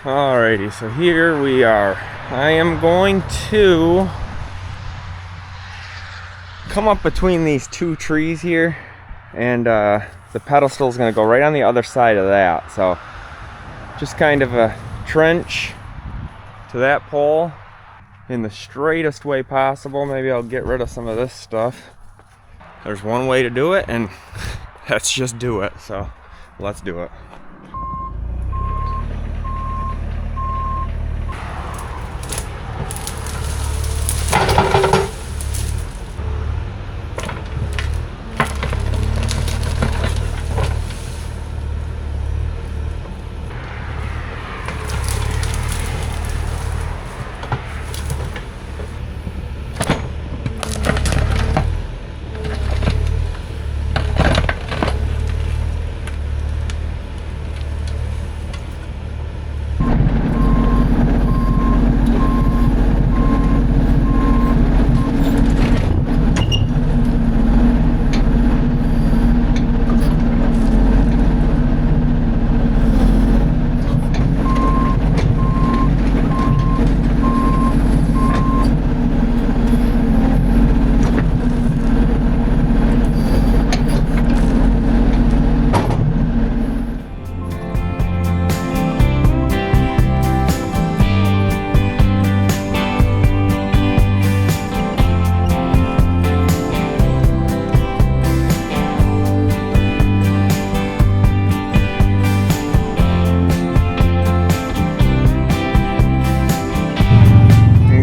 Speaker 3: Alrighty, so here we are. I am going to come up between these two trees here, and the pedestal is going to go right on the other side of that. So just kind of a trench to that pole in the straightest way possible. Maybe I'll get rid of some of this stuff. There's one way to do it, and that's just do it. So let's do it.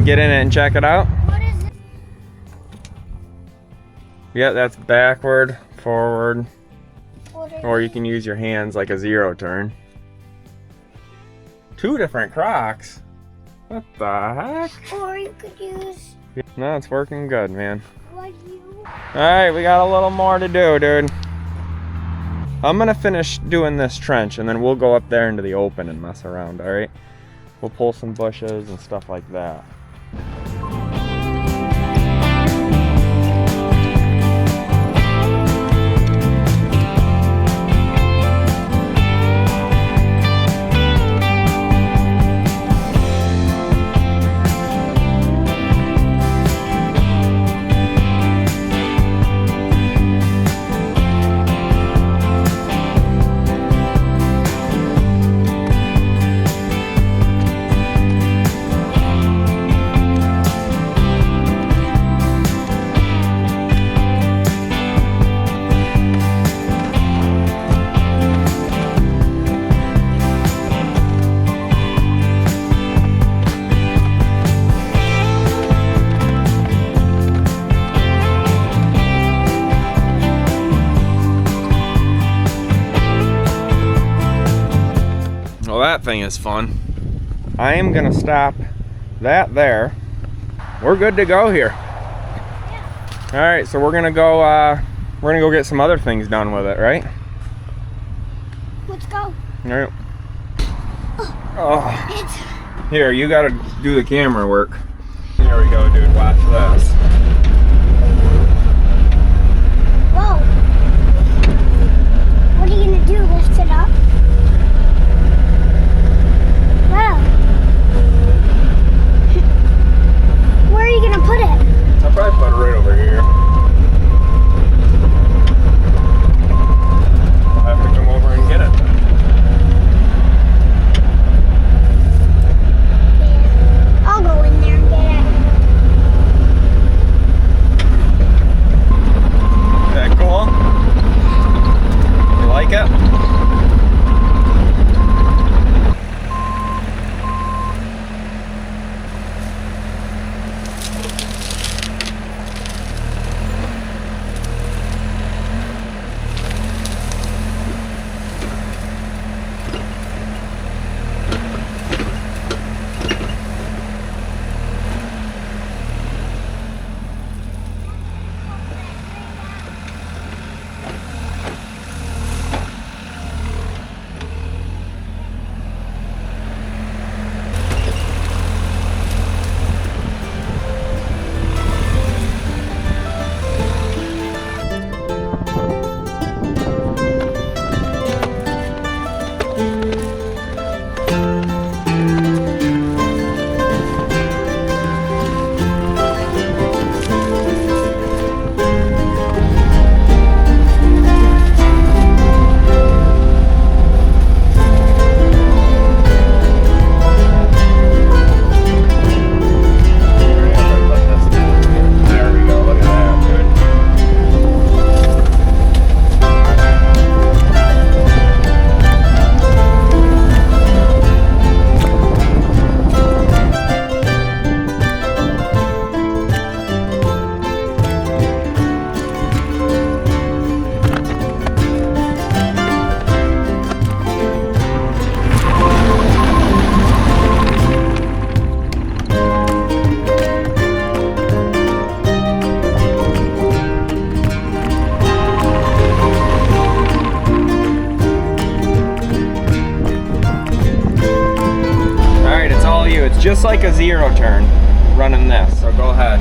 Speaker 3: Get in it and check it out.
Speaker 2: What is it?
Speaker 3: Yeah, that's backward, forward,
Speaker 2: What is
Speaker 3: or you can use your hands like a 0 turn. 2 different Crocs? What the heck?
Speaker 2: Or you could use
Speaker 3: No, it's working good, man.
Speaker 2: what you.
Speaker 3: Alright, we got a little more to do, dude. I'm gonna finish doing this trench and then we'll go up there into the open and mess around, alright? We'll pull some bushes and stuff like that. That thing is fun. I am gonna stop that there. We're good to go here. All right, so we're gonna go get some other things done with it, right?
Speaker 2: Let's go.
Speaker 3: All right. Oh, here, you gotta do the camera work. Here we go, dude. Watch this.
Speaker 2: do? Lift it up? Wow. Where are you gonna put it?
Speaker 1: I'll probably put it right over here. I'll have to come over and get it.
Speaker 2: Yeah. I'll go in there and get it.
Speaker 1: Is that cool? You like it? Just like a zero turn running this, so go ahead.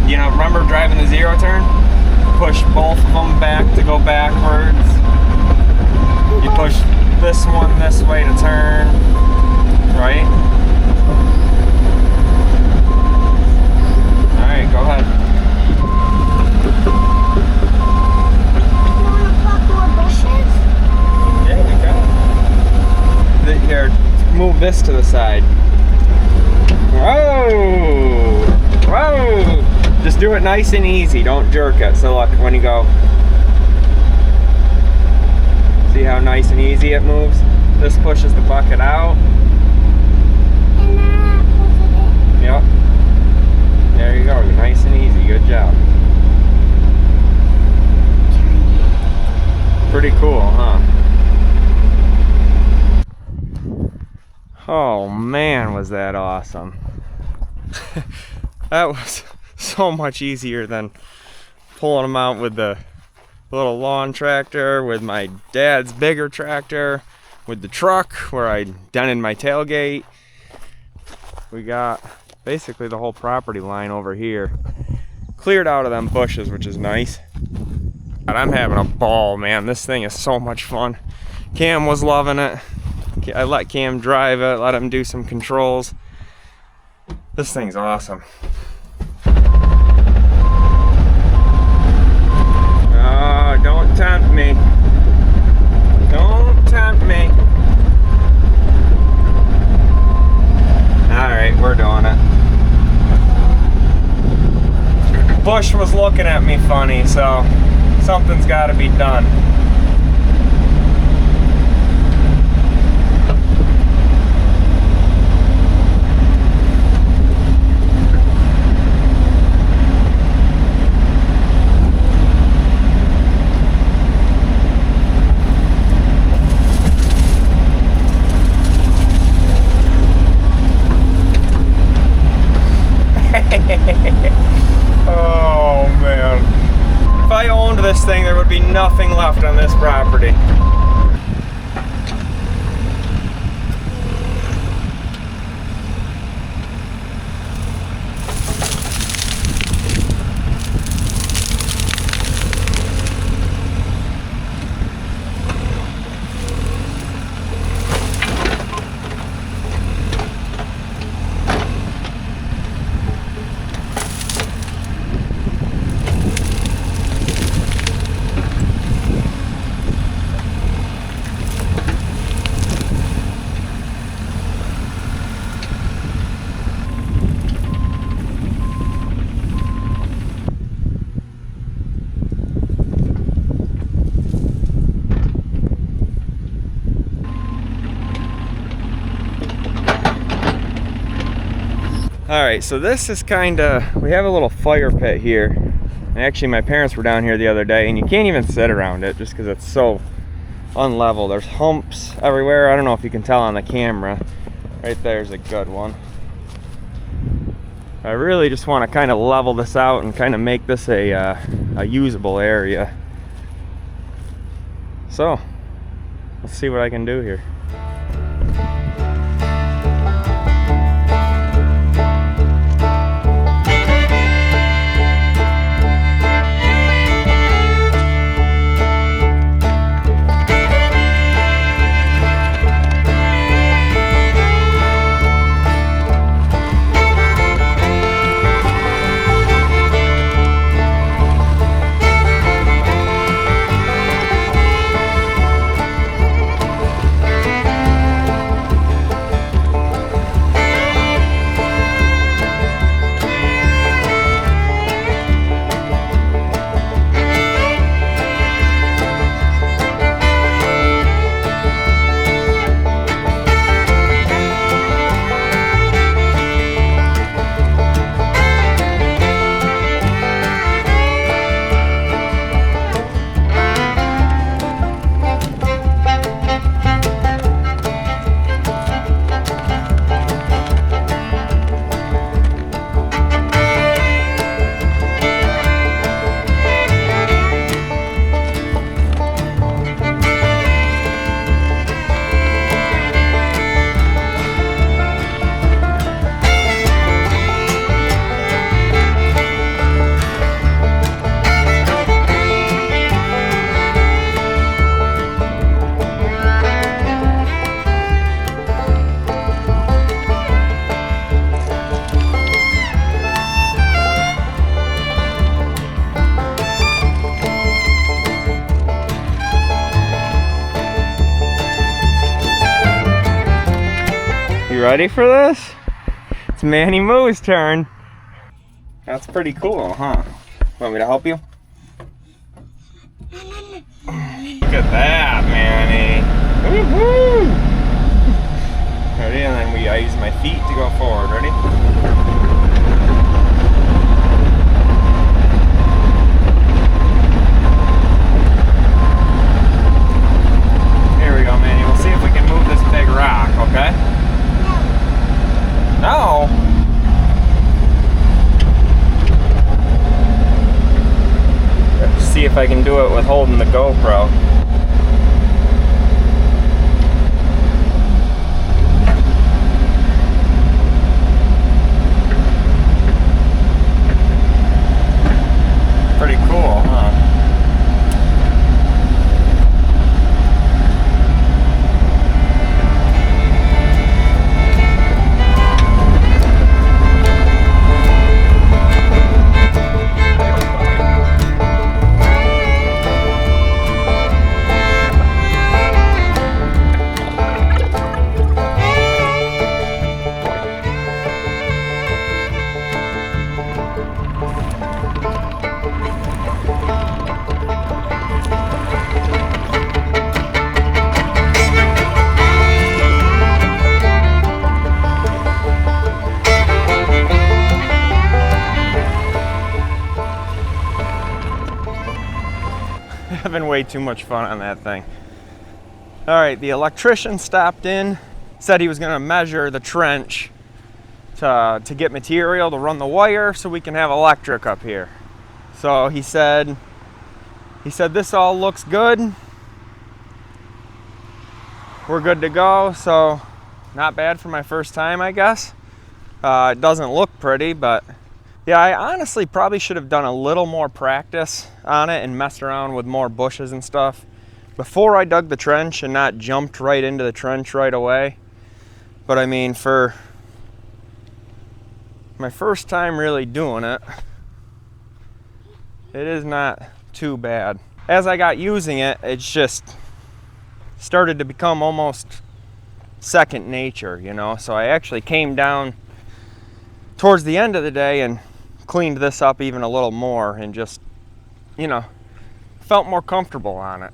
Speaker 1: You know, remember driving the zero turn? Push both of them back to go backwards. You push this one this way to turn, right? Alright, go ahead.
Speaker 2: You want to pluck more bushes?
Speaker 1: Yeah, you got it. Here, move this to the side. Whoa! Whoa! Just do it nice and easy. Don't jerk it. So look, when you go, see how nice and easy it moves? This pushes the bucket out.
Speaker 2: And that pulls it in.
Speaker 1: Yep. There you go. Nice and easy. Good job. Pretty cool, huh? Oh man, was that awesome. That was so much easier than pulling them out with the little lawn tractor, with my dad's bigger tractor, with the truck where I dented my tailgate. We got basically the whole property line over here cleared out of them bushes, which is nice. And I'm having a ball, man. This thing is so much fun. Cam was loving it. I let Cam drive it, let him do some controls. This thing's awesome. Oh, don't tempt me. Don't tempt me. Alright, we're doing it. Bush was looking at me funny, so something's got to be done. Oh man, if I owned this thing there would be nothing left on this property.
Speaker 3: All right, so this is kind of, we have a little fire pit here. And actually my parents were down here the other day and you can't even sit around it just because it's so unlevel. There's humps everywhere. I don't know if you can tell on the camera. Right there's a good one. I really just want to kind of level this out and kind of make this a usable area. So, let's see what I can do here. Ready for this? It's Manny Moo's turn. That's pretty cool, huh? Want me to help you? Look at that, Manny. Woohoo! Ready? And then I use my feet to go forward. Ready? Here we go, Manny. We'll see if we can move this big rock, okay? No. Let's see if I can do it with holding the GoPro. Pretty cool, huh? Having way too much fun on that thing. All right, the electrician stopped in, said he was gonna measure the trench to get material to run the wire so we can have electric up here. So he said this all looks good. We're good to go, so not bad for my first time, I guess. It doesn't look pretty, but yeah, I honestly probably should have done a little more practice on it and messed around with more bushes and stuff before I dug the trench and not jumped right into the trench right away. But I mean, for my first time really doing it, it is not too bad. As I got using it, it's just started to become almost second nature, you know? So I actually came down towards the end of the day and cleaned this up even a little more and just, you know, felt more comfortable on it.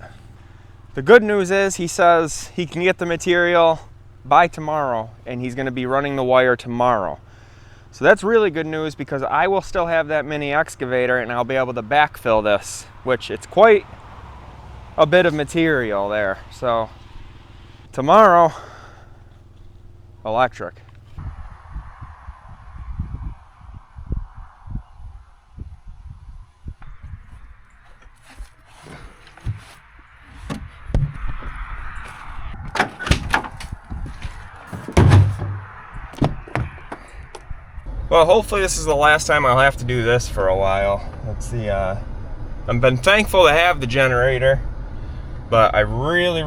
Speaker 3: The good news is he says he can get the material by tomorrow and he's going to be running the wire tomorrow.
Speaker 1: So that's really good news because I will still have that mini excavator and I'll be able to backfill this, which it's quite a bit of material there. So tomorrow, electric. Well, hopefully this is the last time I'll have to do this for a while. Let's see, I've been thankful to have the generator, but I really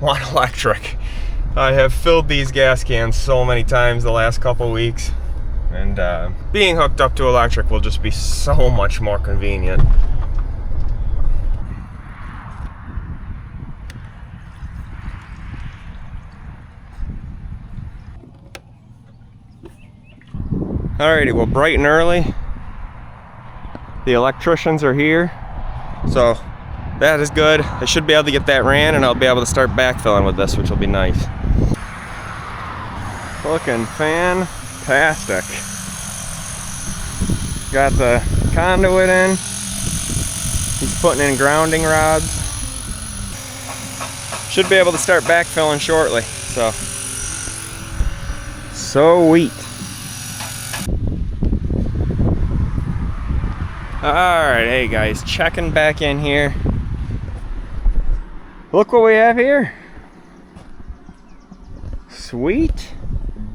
Speaker 1: want electric. I have filled these gas cans so many times the last couple weeks, and being hooked up to electric will just be so much more convenient. Alrighty, well, bright and early, the electricians are here, so that is good. I should be able to get that ran and I'll be able to start backfilling with this, which will be nice. Looking fantastic. Got the conduit in. He's putting in grounding rods. Should be able to start backfilling shortly, so sweet. Alright, hey guys, checking back in here. Look what we have here. Sweet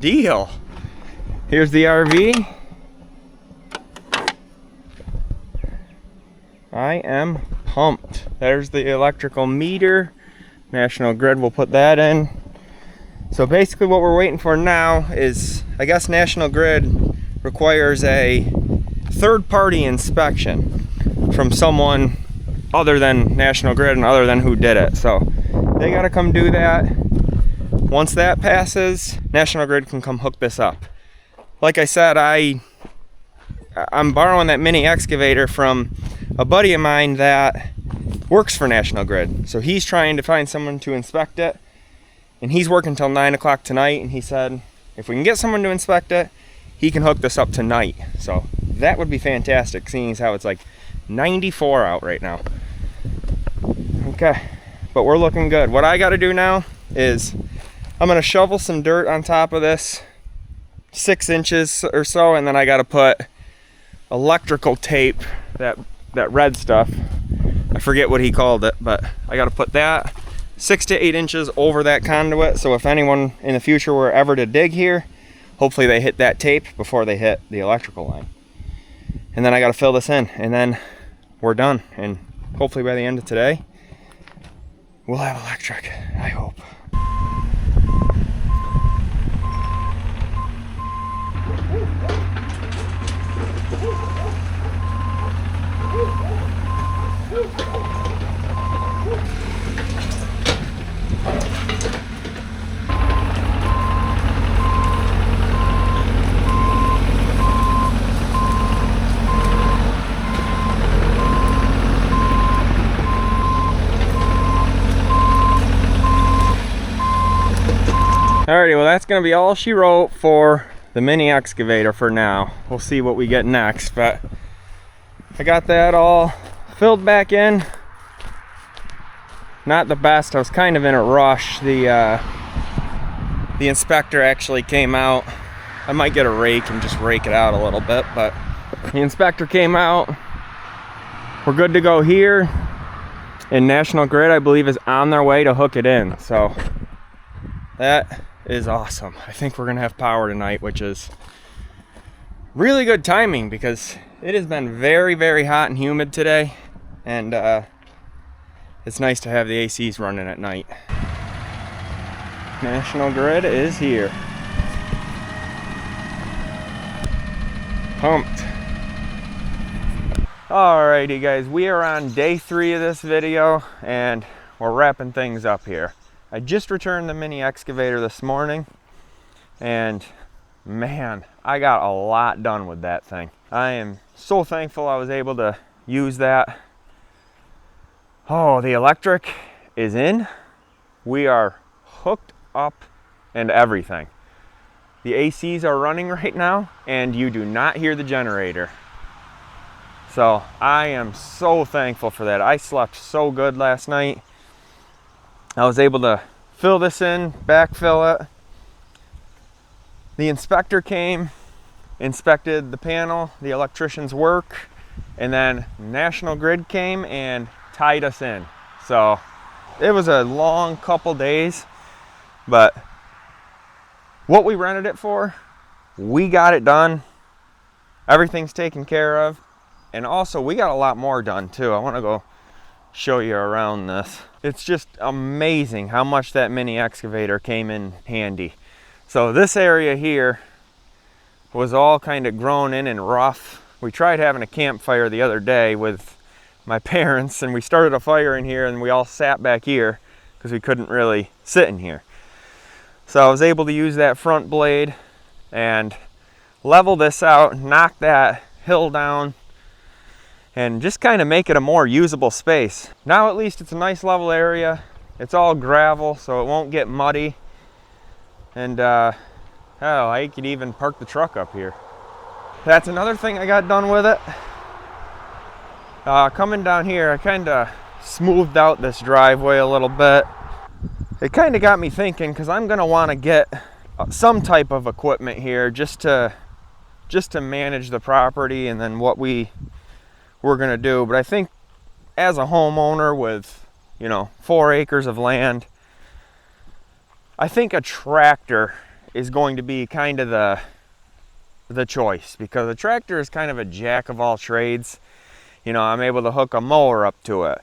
Speaker 1: deal. Here's the RV. I am pumped. There's the electrical meter. National Grid will put that in. So basically what we're waiting for now is, I guess National Grid requires a third-party inspection from someone other than National Grid and other than who did it. So they gotta come do that. Once that passes, National Grid can come hook this up. Like I said, I'm borrowing that mini excavator from a buddy of mine that works for National Grid. So he's trying to find someone to inspect it, and he's working till 9 o'clock tonight, and he said if we can get someone to inspect it, he can hook this up tonight. So that would be fantastic, seeing as how it's like 94 out right now. Okay, but we're looking good. What I got to do now is I'm going to shovel some dirt on top of this, 6 inches or so, and then I got to put electrical tape, that red stuff. I forget what he called it, but I got to put that 6 to 8 inches over that conduit, so if anyone in the future were ever to dig here, hopefully they hit that tape before they hit the electrical line. And then I got to fill this in, and then we're done. And hopefully by the end of today, we'll have electric, I hope. Alrighty, well that's gonna be all she wrote for the mini excavator for now. We'll see what we get next, but I got that all filled back in. Not the best, I was kind of in a rush. The inspector actually came out. I might get a rake and just rake it out a little bit, but the inspector came out. We're good to go here. And National Grid, I believe, is on their way to hook it in. So that is awesome. I think we're gonna have power tonight, which is really good timing because it has been very hot and humid today, and it's nice to have the ACs running at night. National Grid is here. Pumped. Alrighty guys, we are on day 3 of this video and we're wrapping things up here. I just returned the mini excavator this morning, and man, I got a lot done with that thing. I am so thankful I was able to use that. Oh, the electric is in. We are hooked up and everything.
Speaker 3: The ACs are running right now and you do not hear the generator. So I am so thankful for that. I slept so good last night. I was able to fill this in, backfill it. The inspector came, inspected the panel, the electrician's work, and then National Grid came and tied us in. So it was a long couple days, but what we rented it for, we got it done. Everything's taken care of. And also we got a lot more done too. I want to go show you around this. It's just amazing how much that mini excavator came in handy. So this area here was all kind of grown in and rough. We tried having a campfire the other day with my parents, and we started a fire in here and we all sat back here because we couldn't really sit in here. So I was able to use that front blade and level this out, knock that hill down, and just kind of make it a more usable space. Now at least it's a nice level area. It's all gravel, so it won't get muddy. And hell, I could even park the truck up here. That's another thing I got done with it. Coming down here, I kind of smoothed out this driveway a little bit. It kind of got me thinking, because I'm going to want to get some type of equipment here just to manage the property and then what we're going to do. But I think as a homeowner with, 4 acres of land, I think a tractor is going to be kind of the choice, because a tractor is kind of a jack of all trades. I'm able to hook a mower up to it,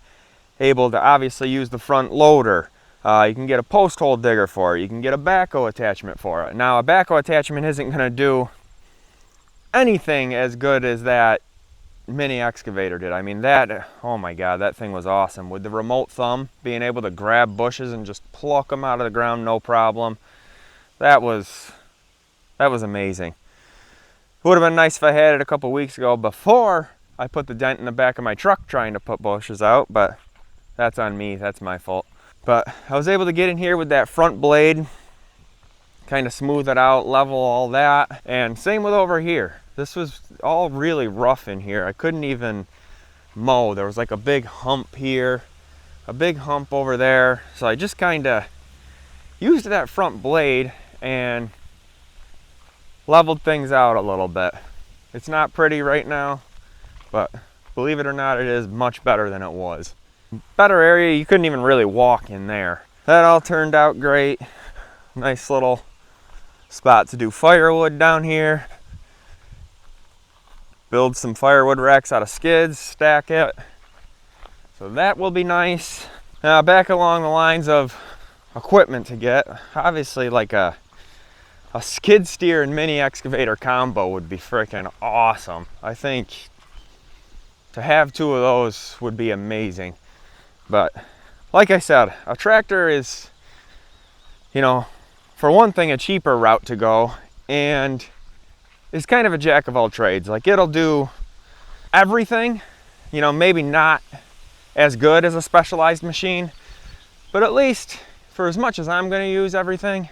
Speaker 3: able to obviously use the front loader. You can get a post hole digger for it. You can get a backhoe attachment for it. Now a backhoe attachment isn't going to do anything as good as that mini excavator did. I mean, that, oh my God, that thing was awesome. With the remote thumb, being able to grab bushes and just pluck them out of the ground, no problem. That was amazing. It would have been nice if I had it a couple weeks ago before I put the dent in the back of my truck trying to put bushes out, but that's on me, that's my fault. But I was able to get in here with that front blade, kind of smooth it out, level all that, and same with over here. This was all really rough in here. I couldn't even mow. There was like a big hump here, a big hump over there. So I just kind of used that front blade and leveled things out a little bit. It's not pretty right now, but believe it or not, it is much better than it was. Better area, you couldn't even really walk in there. That all turned out great. Nice little spot to do firewood down here. Build some firewood racks out of skids, stack it. So that will be nice. Now back along the lines of equipment to get, obviously like a skid steer and mini excavator combo would be freaking awesome. I think to have 2 of those would be amazing. But like I said, a tractor is, for one thing, a cheaper route to go, and it's kind of a jack of all trades. Like, it'll do everything, maybe not as good as a specialized machine, but at least for as much as I'm going to use everything,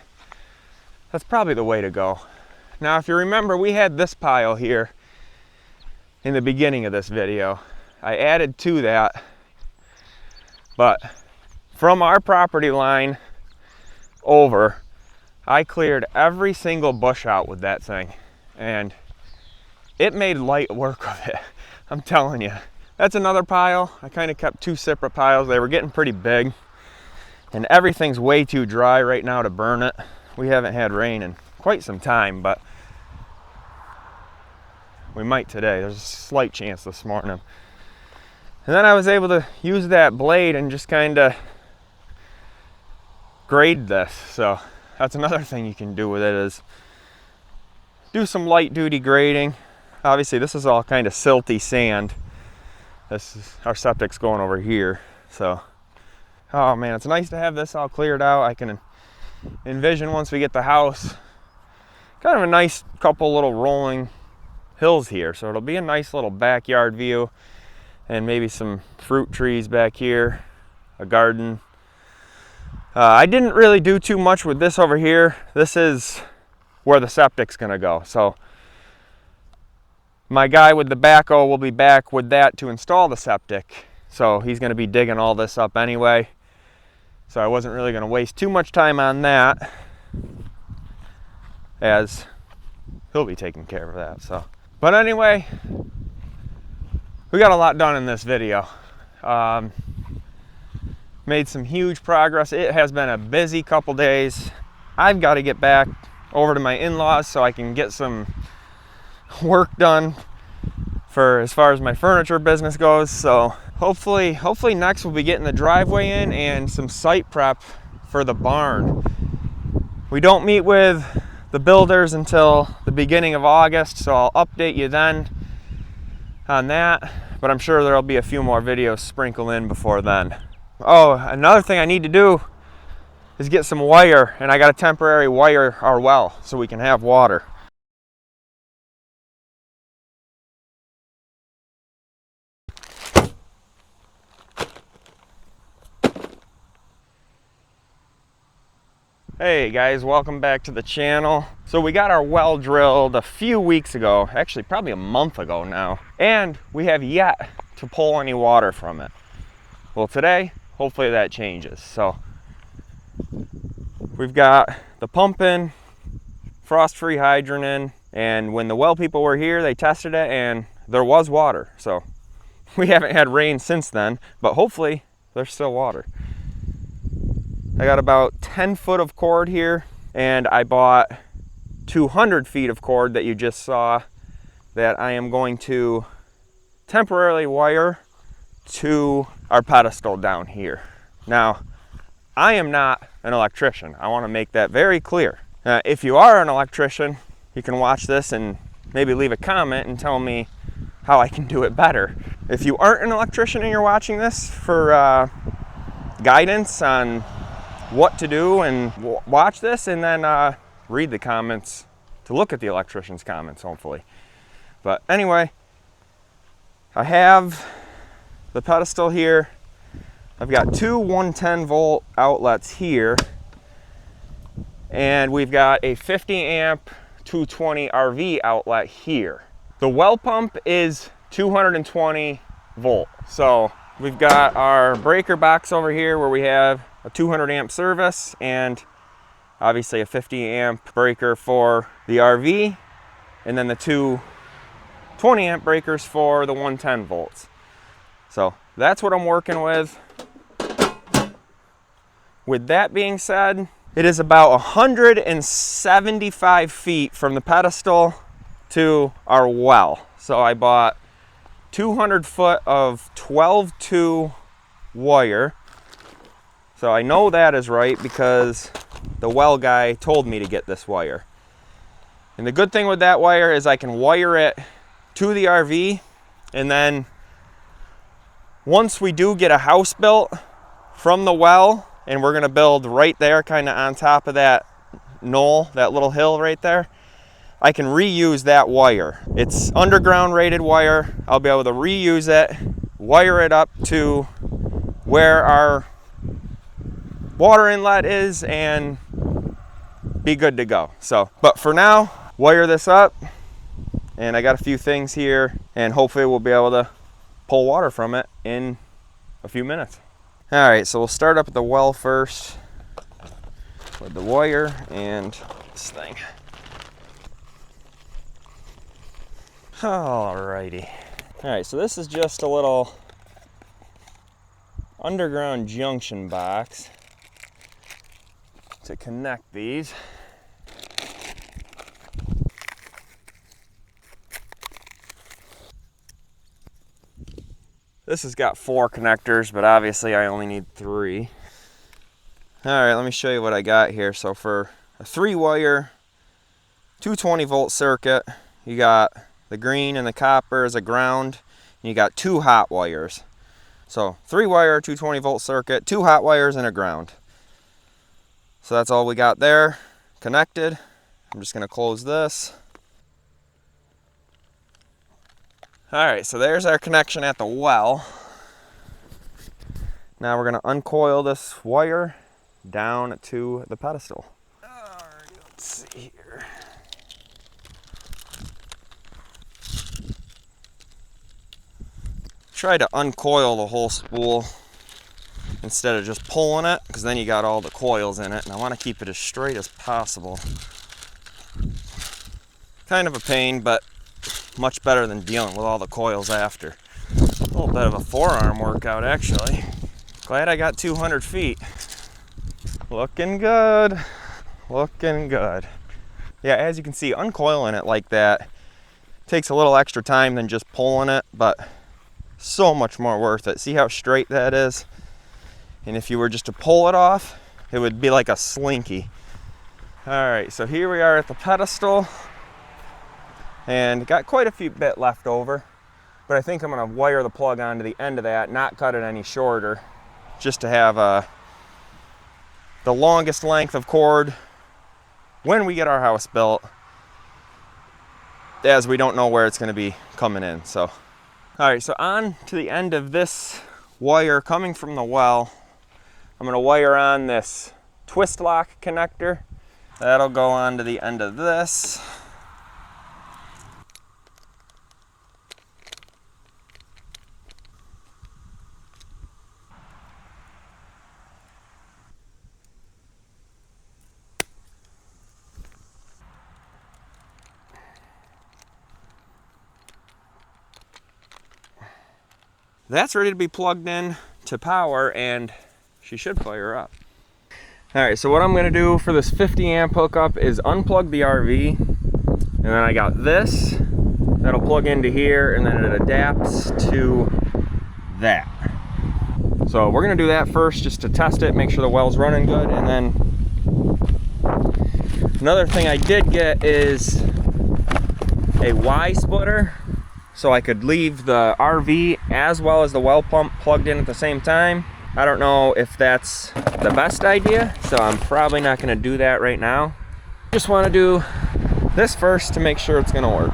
Speaker 3: that's probably the way to go. Now, if you remember, we had this pile here in the beginning of this video. I added to that, but from our property line over, I cleared every single bush out with that thing. And it made light work of it. I'm telling you. That's another pile. I kind of kept 2 separate piles. They were getting pretty big. And everything's way too dry right now to burn it. We haven't had rain in quite some time, but we might today. There's a slight chance this morning. And then I was able to use that blade and just kind of grade this. So that's another thing you can do with it, is do some light duty grading. Obviously this is all kind of silty sand. This is, our septic's going over here. So, oh man, it's nice to have this all cleared out. I can envision once we get the house, kind of a nice couple little rolling hills here. So it'll be a nice little backyard view, and maybe some fruit trees back here, a garden. I didn't really do too much with this over here. This is
Speaker 1: where the septic's gonna go. So my guy with the backhoe will be back with that to install the septic. So he's gonna be digging all this up anyway. So I wasn't really gonna waste too much time on that, as he'll be taking care of that. So, but anyway, we got a lot done in this video. Made some huge progress. It has been a busy couple days. I've got to get back over to my in-laws so I can get some work done for as far as my furniture business goes. So hopefully next we'll be getting the driveway in and some site prep for the barn. We don't meet with the builders until the beginning of August, so I'll update you then on that, but I'm sure there'll be a few more videos sprinkled in before then. Oh, another thing I need to do is get some wire, and I got to temporary wire our well so we can have water. Hey guys, welcome back to the channel. So we got our well drilled a few weeks ago, actually probably a month ago now, and we have yet to pull any water from it. Well, today, hopefully that changes. So we've got the pump in, frost-free hydrant in, and when the well people were here, they tested it and there was water. So we haven't had rain since then, but hopefully there's still water. I got about 10 foot of cord here, and I bought 200 feet of cord that you just saw that I am going to temporarily wire to our pedestal down here. Now, I am not an electrician. I want to make that very clear. If you are an electrician, you can watch this and maybe leave a comment and tell me how I can do it better. If you aren't an electrician and you're watching this for guidance on what to do, and watch this and then read the comments to look at the electrician's comments, hopefully. But anyway, I have the pedestal here. I've got two 110 volt outlets here, and we've got a 50 amp 220 RV outlet here. The well pump is 220 volt. So we've got our breaker box over here where we have a 200 amp service and obviously a 50 amp breaker for the RV, and then the two 20 amp breakers for the 110 volts. So that's what I'm working with. With that being said, it is about 175 feet from the pedestal to our well. So I bought 200 foot of 12-2 wire. So I know that is right because the well guy told me to get this wire. And the good thing with that wire is I can wire it to the RV, and then once we do get a house built from the well, and we're gonna build right there kind of on top of that knoll, that little hill right there, I can reuse that wire. It's underground rated wire. I'll be able to reuse it, wire it up to where our water inlet is, and be good to go. So, but for now, wire this up, and I got a few things here, and hopefully we'll be able to pull water from it in a few minutes. All right, so we'll start up at the well first with the wire and this thing. Alrighty. All right, so this is just a little underground junction box to connect these. This has got 4 connectors, but obviously I only need 3. All right, let me show you what I got here. So for a 3-wire, 220 volt circuit, you got the green and the copper as a ground, and you got 2 hot wires. So 3-wire, 220 volt circuit, 2 hot wires and a ground. So that's all we got there connected. I'm just gonna close this. All right, so there's our connection at the well. Now we're gonna uncoil this wire down to the pedestal. All right, let's see here.
Speaker 3: try to uncoil the whole spool instead of just pulling it, because then you got all the coils in it, and I want to keep it as straight as possible. Kind of a pain, but much better than dealing with all the coils after. A little bit of a forearm workout, actually. Glad I got 200 feet. Looking good. Looking good. Yeah, as you can see, uncoiling it like that takes a little extra time than just pulling it, but so much more worth it. See how straight that is? And if you were just to pull it off, it would be like a slinky. All right, so here we are at the pedestal, and got quite a few bit left over, but I think I'm gonna wire the plug onto the end of that, not cut it any shorter, just to have the longest length of cord when we get our house built, as we don't know where it's gonna be coming in. So, all right, so on to the end of this wire coming from the well, I'm gonna wire on this twist lock connector. That'll go on to the end of this. That's ready to be plugged in to power, and she should fire up. All right, so what I'm gonna do for this 50 amp hookup is unplug the RV, and then I got this that'll plug into here, and then it adapts to that. So we're gonna do that first just to test it, make sure the well's running good, and then another thing I did get is a Y splitter, so I could leave the RV as well as the well pump plugged in at the same time. I don't know if that's the best idea, so I'm probably not gonna do that right now. Just wanna do this first to make sure it's gonna work.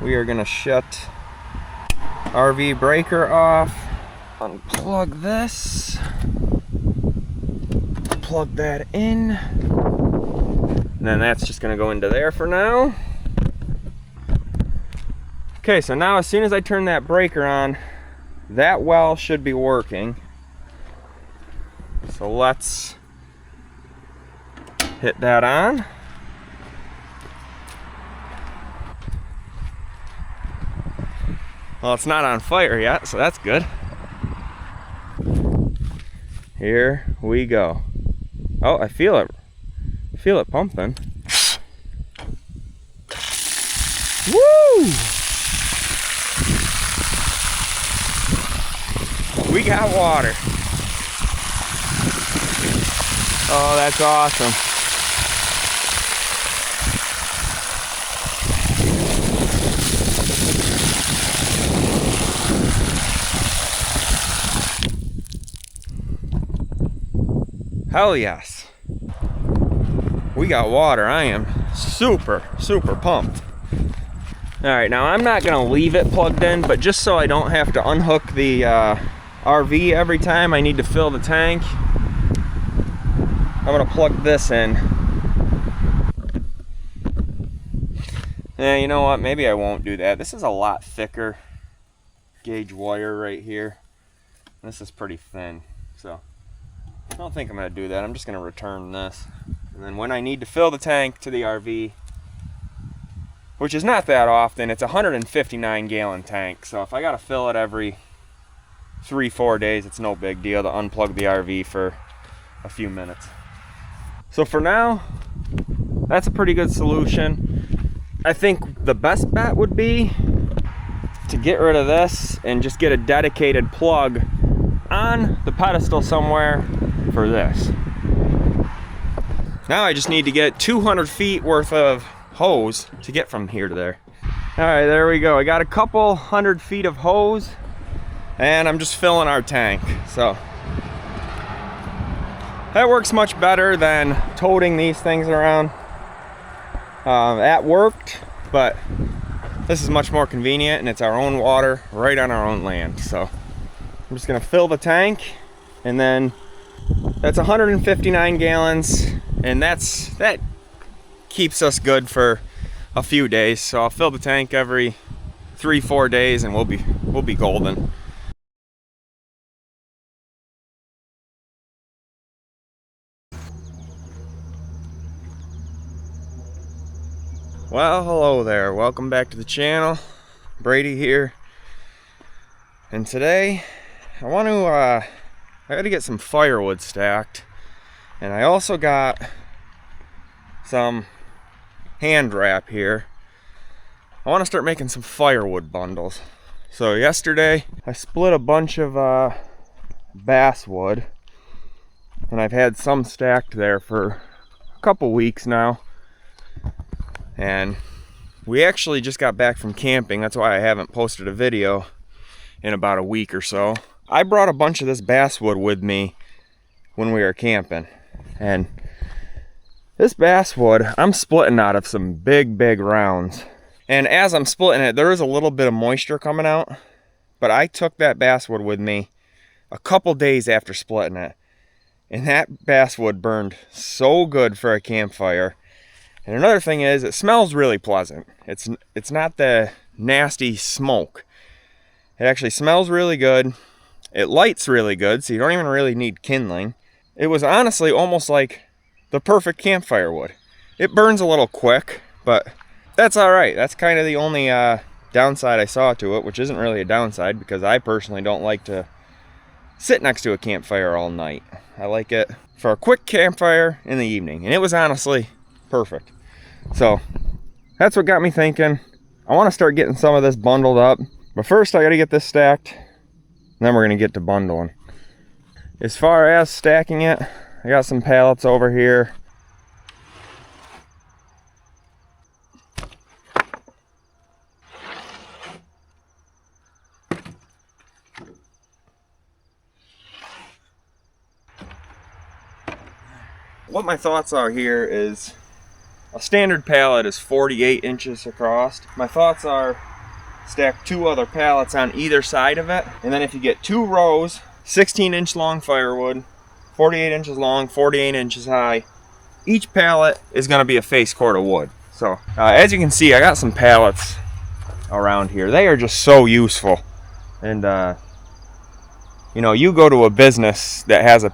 Speaker 3: We are gonna shut RV breaker off, unplug this, plug that in, and then that's just gonna go into there for now. Okay, so now as soon as I turn that breaker on, that well should be working. So let's hit that on. Well, it's not on fire yet, so that's good. Here we go. Oh, I feel it. I feel it pumping. Woo! We got water. Oh, that's awesome. Hell yes. We got water. I am super pumped. All right, now I'm not gonna leave it plugged in, but just so I don't have to unhook the RV every time I need to fill the tank, I'm gonna plug this in. Yeah, you know what? Maybe I won't do that. This is a lot thicker gauge wire right here. This is pretty thin, so I don't think I'm gonna do that. I'm just gonna return this. And then when I need to fill the tank to the RV, which is not that often, it's a 159 gallon tank. So if I gotta fill it every 3-4 days, it's no big deal to unplug the RV for a few minutes. So for now, that's a pretty good solution. I think the best bet would be to get rid of this and just get a dedicated plug on the pedestal somewhere for this. Now I just need to get 200 feet worth of hose to get from here to there. All right, there we go. I got a couple 100 feet of hose, and I'm just filling our tank. So that works much better than toting these things around. That worked, but this is much more convenient, and it's our own water right on our own land. So I'm just gonna fill the tank, and then that's 159 gallons, and that keeps us good for a few days. So I'll fill the tank every 3-4 days and we'll be golden. Well, hello there. Welcome back to the channel. Brady here. And today I want to I got to get some firewood stacked, and I also got some hand wrap here. I want to start making some firewood bundles. So yesterday I split a bunch of basswood, and I've had some stacked there for a couple weeks now. And we actually just got back from camping. That's why I haven't posted a video in about a week or so. I brought a bunch of this basswood with me when we were camping. And this basswood, I'm splitting out of some big rounds. And as I'm splitting it, there is a little bit of moisture coming out. But I took that basswood with me a couple days after splitting it. And that basswood burned so good for a campfire. And another thing is, it smells really pleasant. It's not the nasty smoke. It actually smells really good. It lights really good, so you don't even really need kindling. It was honestly almost like the perfect campfire wood. It burns a little quick, but that's all right. That's kind of the only downside I saw to it, which isn't really a downside because I personally don't like to sit next to a campfire all night. I like it for a quick campfire in the evening, and it was honestly perfect. So that's what got me thinking. I want to start getting some of this bundled up, but first I got to get this stacked, and then we're going to get to bundling. As far as stacking it, I got some pallets over here. What my thoughts are here is a standard pallet is 48 inches across. My thoughts are stack 2 other pallets on either side of it, and then if you get 2 rows, 16-inch long firewood, 48 inches long, 48 inches high, each pallet is going to be a face cord of wood. So as you can see, I got some pallets around here. They are just so useful. And you know, you go to a business that has a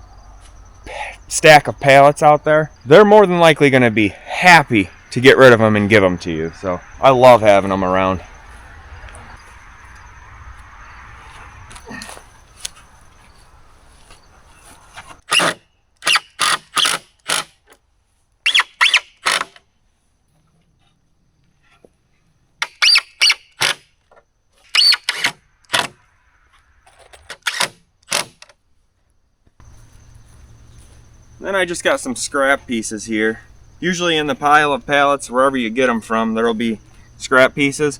Speaker 3: stack of pallets out there, they're more than likely going to be happy to get rid of them and give them to you. So I love having them around. Then I just got some scrap pieces here. Usually in the pile of pallets, wherever you get them from, there'll be scrap pieces.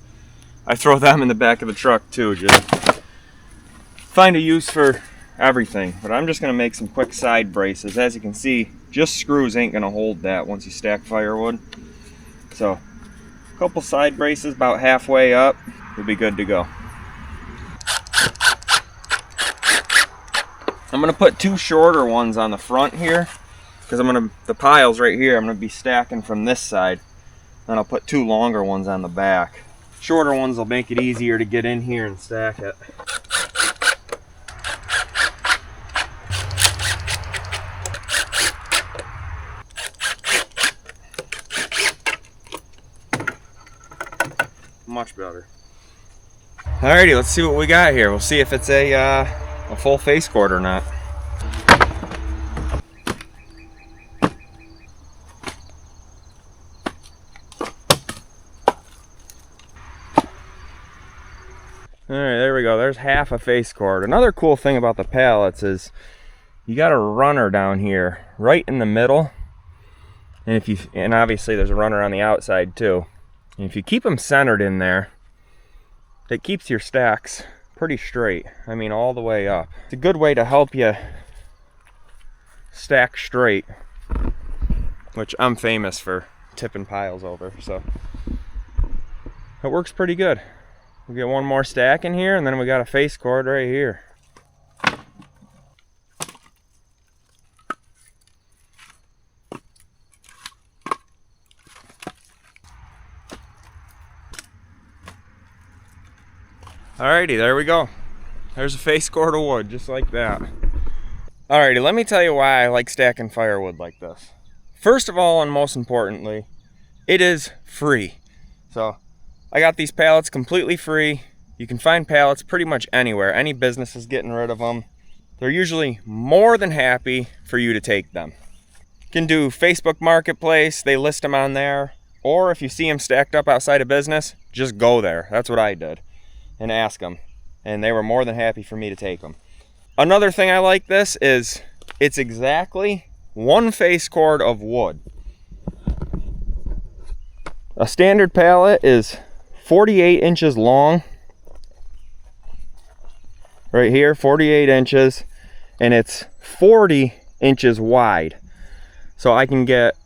Speaker 3: I throw them in the back of the truck too, just find a use for everything. But I'm just gonna make some quick side braces. As you can see, just screws ain't gonna hold that once you stack firewood. So a couple side braces about halfway up, you'll be good to go. I'm gonna put 2 shorter ones on the front here, because the piles right here, I'm gonna be stacking from this side. Then I'll put 2 longer ones on the back. Shorter ones will make it easier to get in here and stack it. Much better. Alrighty, let's see what we got here. We'll see if it's a full face cord or not. Alright, there we go. There's half a face cord. Another cool thing about the pallets is you got a runner down here right in the middle, and obviously there's a runner on the outside too. And if you keep them centered in there, it keeps your stacks pretty straight. I mean, all the way up. It's a good way to help you stack straight, which I'm famous for tipping piles over, so it works pretty good. We get one more stack in here, and then we got a face cord right here. Alrighty, there we go. There's a face cord of wood, just like that. Alrighty, let me tell you why I like stacking firewood like this. First of all, and most importantly, it is free. So I got these pallets completely free. You can find pallets pretty much anywhere. Any business is getting rid of them. They're usually more than happy for you to take them. You can do Facebook Marketplace, they list them on there. Or if you see them stacked up outside a business, just go there. That's what I did. And ask them. And they were more than happy for me to take them. Another thing I like this is it's exactly one face cord of wood. A standard pallet is 48 inches long. Right here, 48 inches. And it's 40 inches wide. So I can get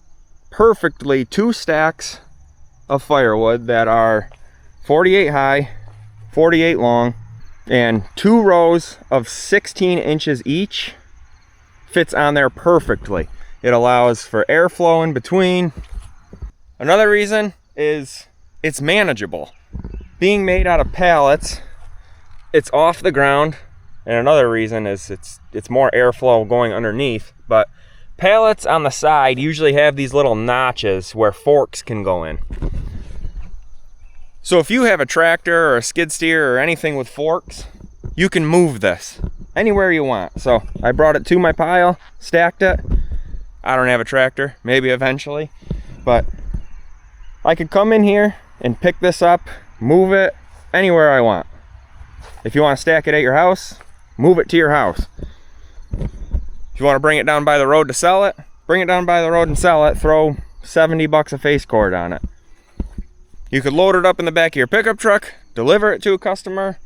Speaker 3: perfectly 2 stacks of firewood that are 48 high, 48 long, and 2 rows of 16 inches each fits on there perfectly. It allows for airflow in between. Another reason is it's manageable. Being made out of pallets, it's off the ground, and another reason is it's more airflow going underneath, but pallets on the side usually have these little notches where forks can go in. So if you have a tractor or a skid steer or anything with forks, you can move this anywhere you want. So I brought it to my pile, stacked it. I don't have a tractor, maybe eventually, but I could come in here and pick this up, move it anywhere I want. If you want to stack it at your house, move it to your house. If you want to bring it down by the road to sell it, bring it down by the road and sell it. Throw 70 bucks a face cord on it. You could load it up in the back of your pickup truck, deliver it to a customer.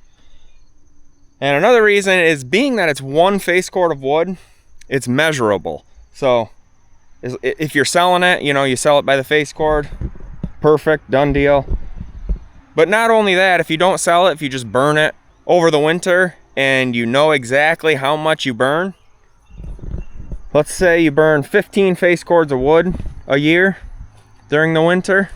Speaker 3: And another reason is being that it's one face cord of wood, it's measurable. So if you're selling it, you know, you sell it by the face cord, perfect, done deal. But not only that, if you don't sell it, if you just burn it over the winter and you know exactly how much you burn, let's say you burn 15 face cords of wood a year during the winter,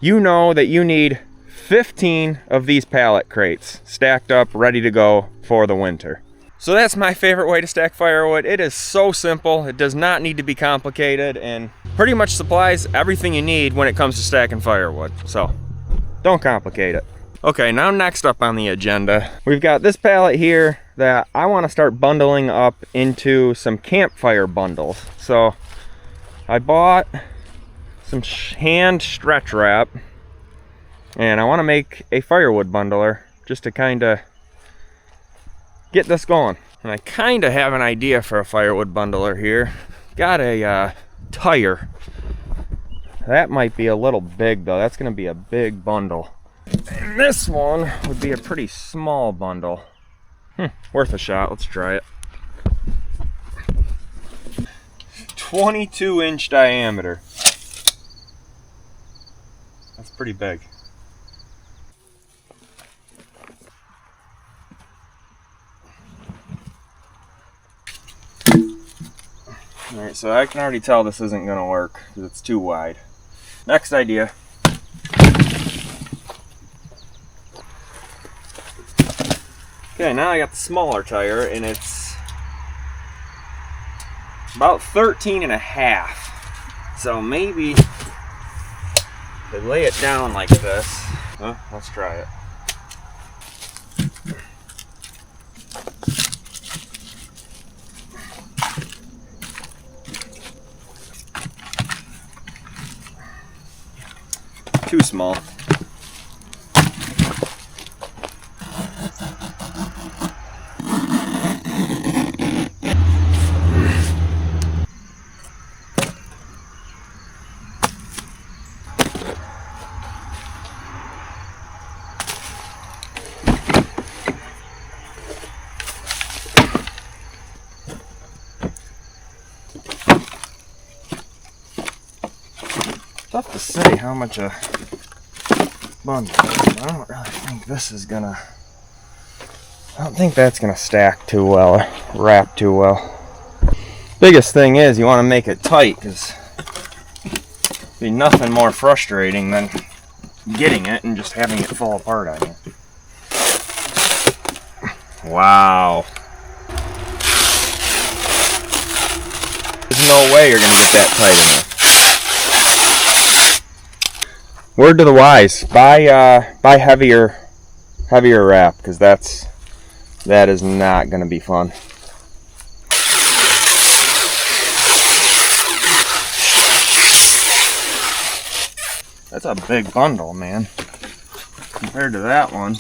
Speaker 3: you know that you need 15 of these pallet crates stacked up, ready to go for the winter. So that's my favorite way to stack firewood. It is so simple, it does not need to be complicated, and pretty much supplies everything you need when it comes to stacking firewood. So don't complicate it. Okay, now next up on the agenda, we've got this pallet here that I want to start bundling up into some campfire bundles. So I bought some hand stretch wrap, and I want to make a firewood bundler just to kind of get this going. And I kind of have an idea for a firewood bundler here. Got a tire. That might be a little big though. That's going to be a big bundle. And this one would be a pretty small bundle. Worth a shot. Let's try it. 22-inch diameter. That's pretty big. Alright, so I can already tell this isn't going to work because it's too wide. Next idea. Okay, now I got the smaller tire, and it's about 13.5. So maybe if I lay it down like this. Let's try it. Too small. Tough to say how much a bundle is. I don't really think this is gonna, I don't think that's gonna stack too well or wrap too well. Biggest thing is you want to make it tight, because it'd be nothing more frustrating than getting it and just having it fall apart on you. Wow. There's no way you're gonna get that tight enough. Word to the wise, buy heavier wrap, because that is not gonna be fun. That's a big bundle, man, compared to that one.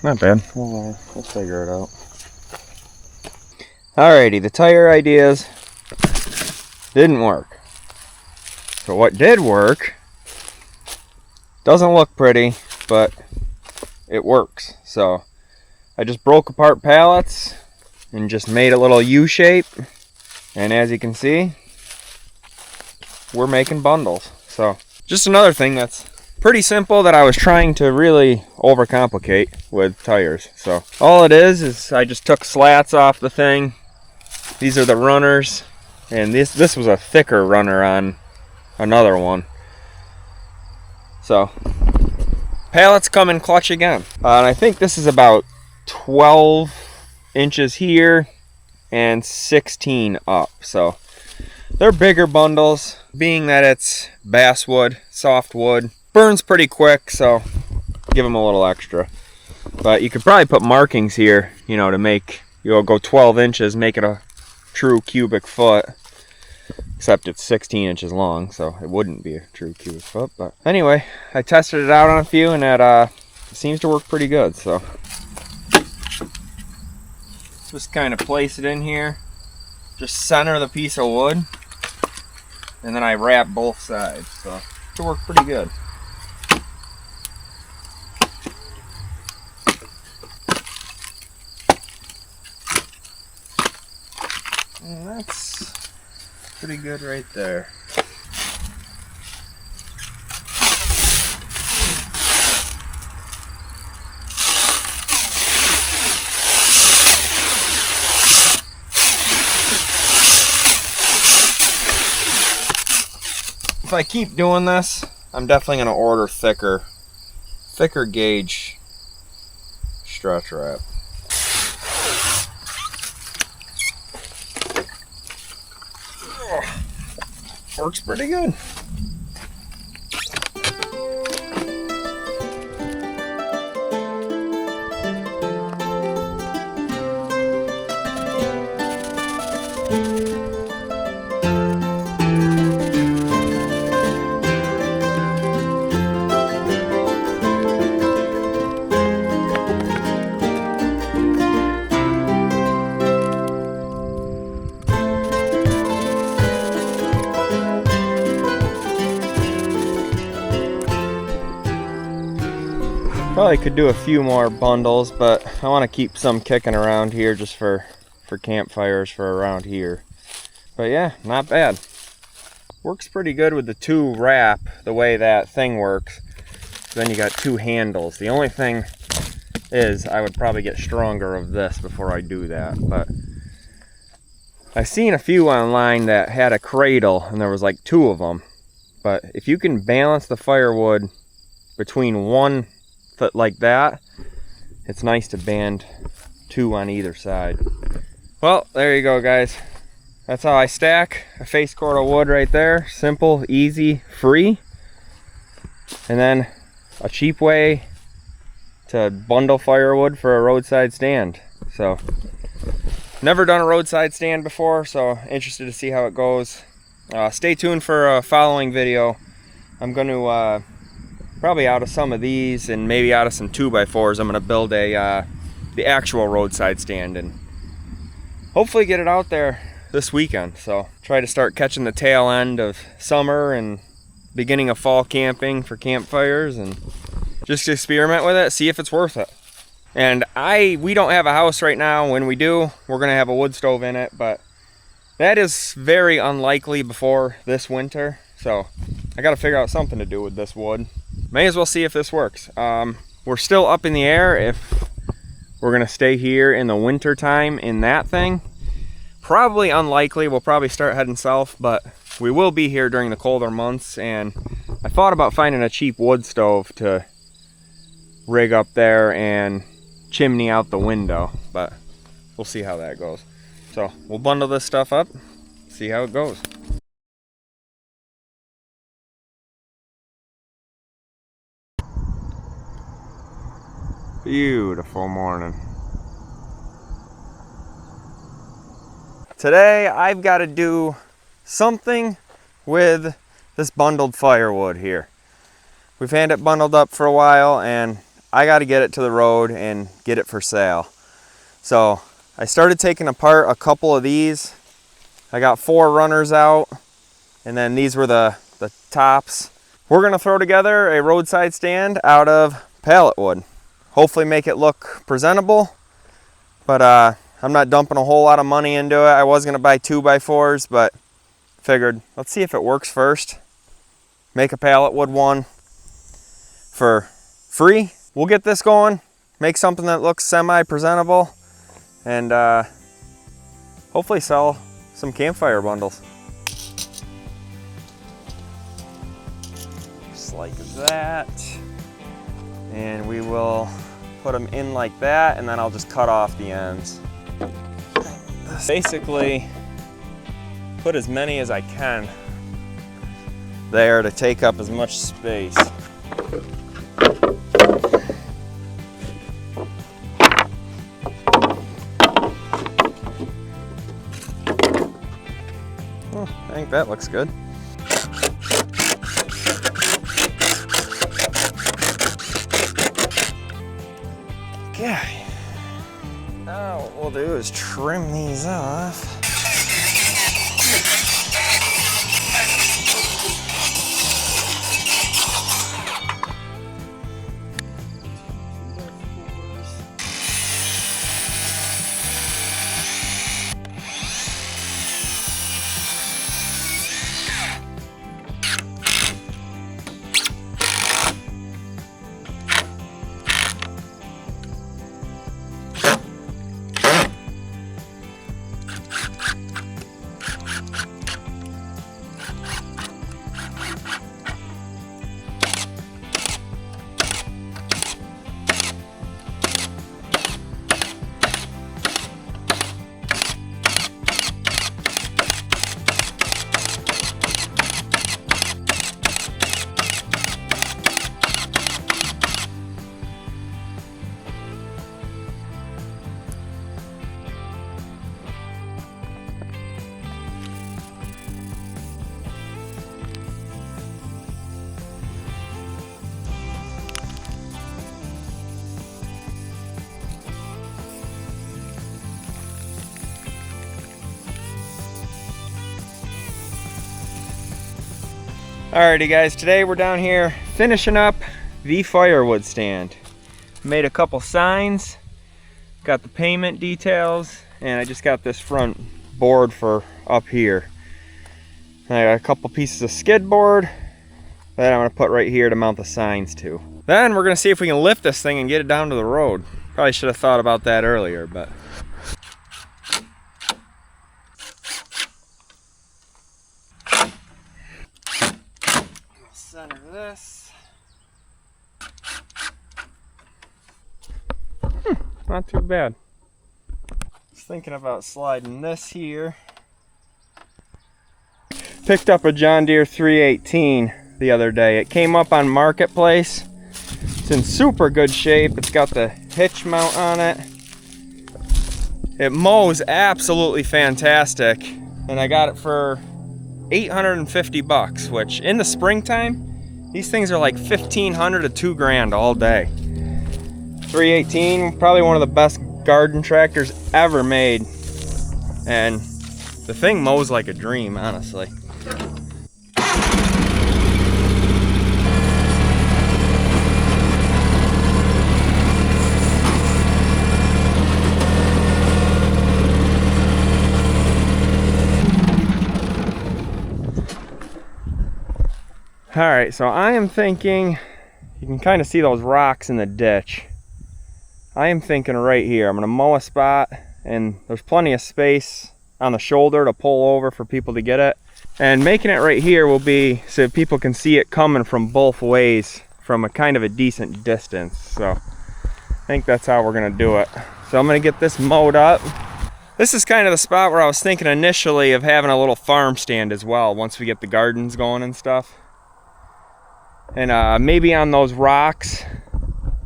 Speaker 3: Not bad. We'll figure it out. Alrighty, the tire ideas didn't work. So what did work, doesn't look pretty, but it works. So I just broke apart pallets and just made a little U shape. And as you can see, we're making bundles. So just another thing that's pretty simple that I was trying to really overcomplicate with tires. So all it is I just took slats off the thing. These are the runners, and this was a thicker runner on another one. So pallets come in clutch again. And I think this is about 12 inches here and 16 up. So they're bigger bundles, being that it's basswood, soft wood. Burns pretty quick, so give them a little extra. But you could probably put markings here, you know, to make, you'll go 12 inches, make it a true cubic foot. Except it's 16 inches long, so it wouldn't be a true cubic foot. But anyway, I tested it out on a few, and that seems to work pretty good. So just kind of place it in here, just center the piece of wood, and then I wrap both sides. So it worked pretty good. And that's pretty good right there. If I keep doing this, I'm definitely going to order thicker gauge stretch wrap. Works pretty good. Probably could do a few more bundles, but I want to keep some kicking around here just for campfires for around here. But yeah, not bad. Works pretty good with the two wrap, the way that thing works. Then you got two handles. The only thing is I would probably get stronger of this before I do that. But I've seen a few online that had a cradle, and there was like two of them. But if you can balance the firewood between one foot like that, it's nice to band two on either side. Well, there you go, guys. That's how I stack a face cord of wood right there. Simple, easy, free. And then a cheap way to bundle firewood for a roadside stand. So never done a roadside stand before, so interested to see how it goes. Stay tuned for a following video. I'm going to probably out of some of these and maybe out of some 2x4s, I'm going to build the actual roadside stand and hopefully get it out there this weekend. So try to start catching the tail end of summer and beginning of fall camping for campfires, and just experiment with it, see if it's worth it. And we don't have a house right now. When we do, we're going to have a wood stove in it, but that is very unlikely before this winter. So I got to figure out something to do with this wood. May as well see if this works. We're still up in the air if we're gonna stay here in the winter time in that thing. Probably unlikely. We'll probably start heading south, but we will be here during the colder months, and I thought about finding a cheap wood stove to rig up there and chimney out the window, but we'll see how that goes. So we'll bundle this stuff up, see how it goes. Beautiful morning. Today I've got to do something with this bundled firewood here. We've had it bundled up for a while and I got to get it to the road and get it for sale. So I started taking apart a couple of these. I got 4 runners out, and then these were the tops. We're gonna throw together a roadside stand out of pallet wood. Hopefully make it look presentable, but I'm not dumping a whole lot of money into it. I was gonna buy 2x4s, but figured let's see if it works first. Make a pallet wood one for free. We'll get this going, make something that looks semi-presentable, and hopefully sell some campfire bundles. Just like that. And we will put them in like that, and then I'll just cut off the ends. Basically, put as many as I can there to take up as much space. I think that looks good. Okay. Now what we'll do is trim these off. Alrighty guys, today we're down here finishing up the firewood stand. Made a couple signs, got the payment details, and I just got this front board for up here. I got a couple pieces of skid board that I'm gonna put right here to mount the signs to. Then we're gonna see if we can lift this thing and get it down to the road. Probably should have thought about that earlier, but center this. Not too bad. Just thinking about sliding this here. Picked up a John Deere 318 the other day. It came up on Marketplace. It's in super good shape. It's got the hitch mount on it. It mows absolutely fantastic. And I got it for 850 bucks, which in the springtime, these things are like 1,500 to $2,000 all day. 318, probably one of the best garden tractors ever made. And the thing mows like a dream, honestly. All right, so I am thinking, you can kind of see those rocks in the ditch. I am thinking right here, I'm gonna mow a spot, and there's plenty of space on the shoulder to pull over for people to get it. And making it right here will be so people can see it coming from both ways from a kind of a decent distance. So I think that's how we're gonna do it. So I'm gonna get this mowed up. This is kind of the spot where I was thinking initially of having a little farm stand as well once we get the gardens going and stuff. And maybe on those rocks,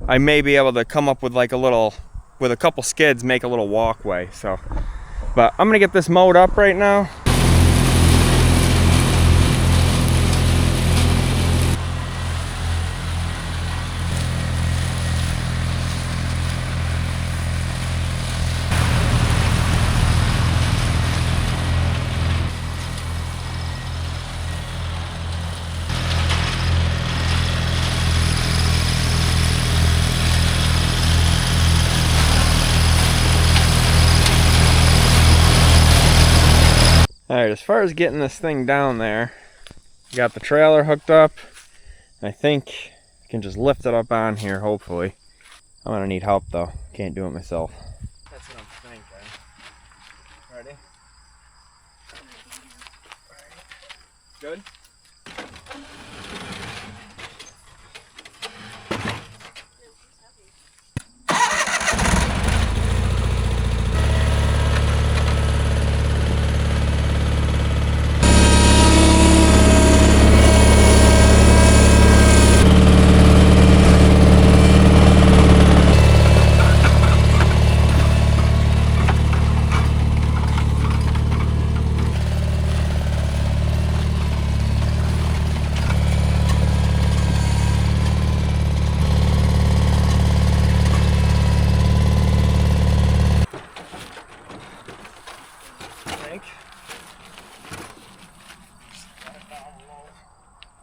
Speaker 3: I may be able to come up with like a little, with a couple skids, make a little walkway. So, but I'm gonna get this mowed up right now. Alright, as far as getting this thing down there, got the trailer hooked up. I think I can just lift it up on here, hopefully. I'm gonna need help though. Can't do it myself. That's what I'm thinking. Ready? Good?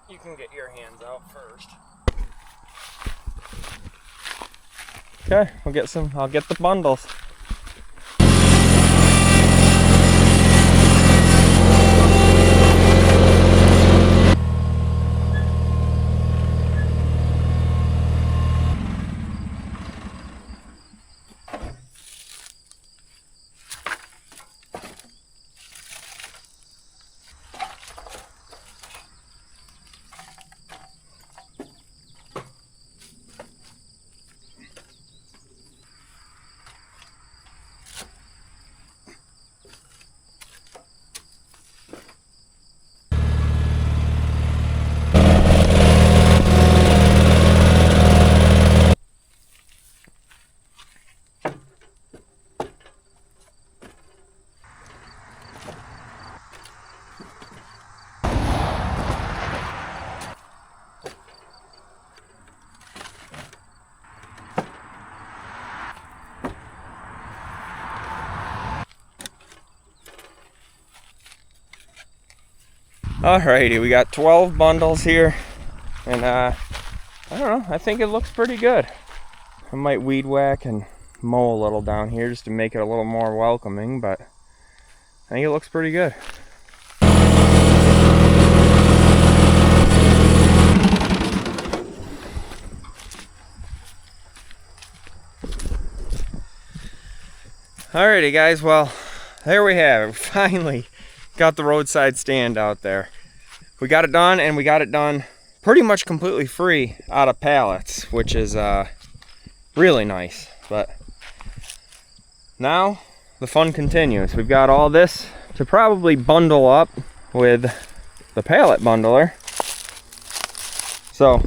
Speaker 3: You can get your hands out first. Okay, I'll get the bundles. Alrighty, we got 12 bundles here, and I don't know, I think it looks pretty good. I might weed whack and mow a little down here just to make it a little more welcoming, but I think it looks pretty good. Alrighty guys, well, there we have it. We finally got the roadside stand out there. We got it done, and we got it done pretty much completely free out of pallets, which is really nice. But now the fun continues. We've got all this to probably bundle up with the pallet bundler. So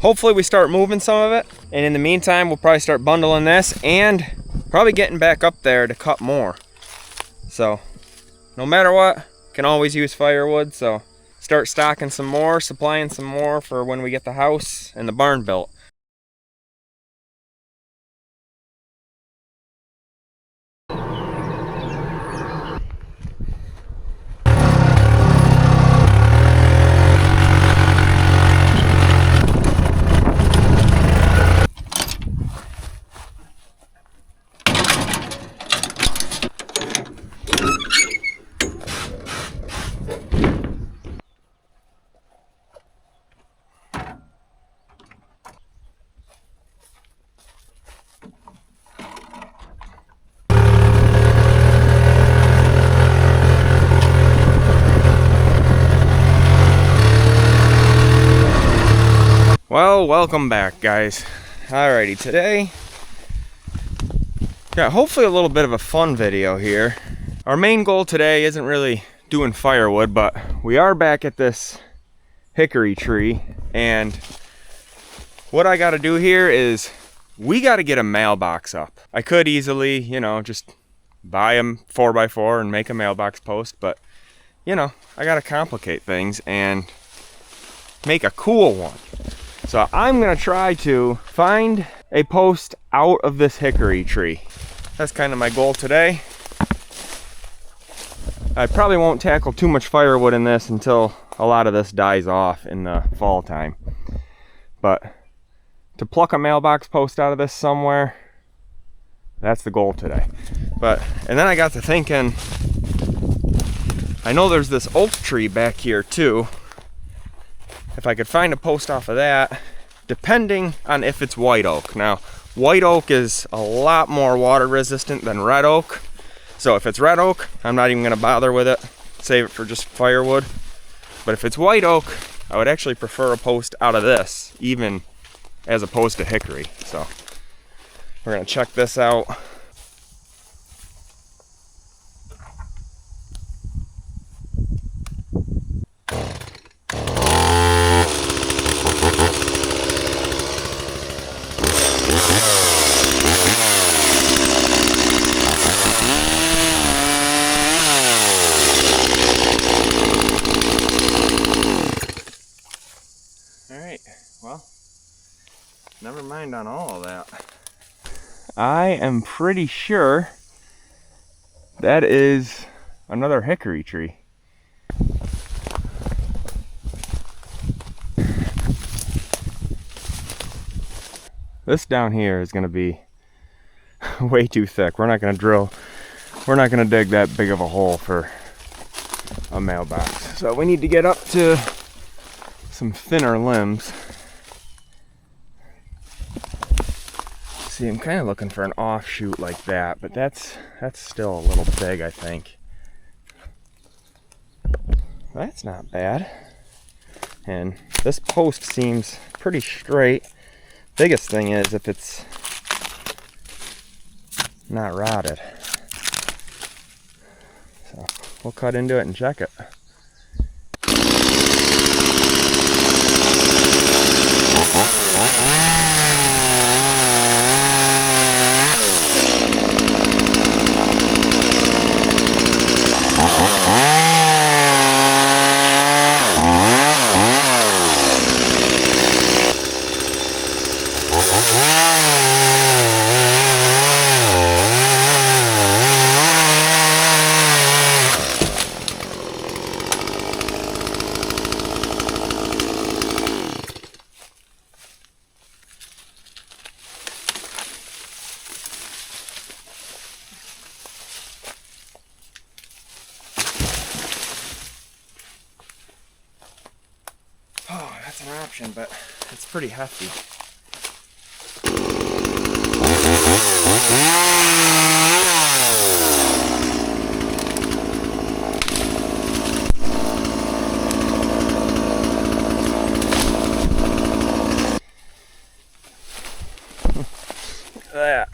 Speaker 3: hopefully we start moving some of it, and in the meantime we'll probably start bundling this and probably getting back up there to cut more. So no matter what, can always use firewood, so start stocking some more, supplying some more for when we get the house and the barn built. Well, welcome back, guys. Alrighty, today got hopefully a little bit of a fun video here. Our main goal today isn't really doing firewood, but we are back at this hickory tree, and what I got to do here is we got to get a mailbox up. I could easily, you know, just buy a 4x4 and make a mailbox post, but you know, I got to complicate things and make a cool one. So I'm gonna try to find a post out of this hickory tree. That's kind of my goal today. I probably won't tackle too much firewood in this until a lot of this dies off in the fall time. But to pluck a mailbox post out of this somewhere, that's the goal today. And then I got to thinking, I know there's this oak tree back here too. If I could find a post off of that, depending on if it's white oak. Now, white oak is a lot more water resistant than red oak. So if it's red oak, I'm not even gonna bother with it. Save it for just firewood. But if it's white oak, I would actually prefer a post out of this, even as opposed to hickory. So we're gonna check this out. Well, never mind on all of that. I am pretty sure that is another hickory tree. This down here is going to be way too thick. We're not going to dig that big of a hole for a mailbox. So we need to get up to some thinner limbs. See, I'm kind of looking for an offshoot like that, but that's still a little big, I think. That's not bad. And this post seems pretty straight. Biggest thing is if it's not rotted. So we'll cut into it and check it. That's an option, but it's pretty hefty. Look at that.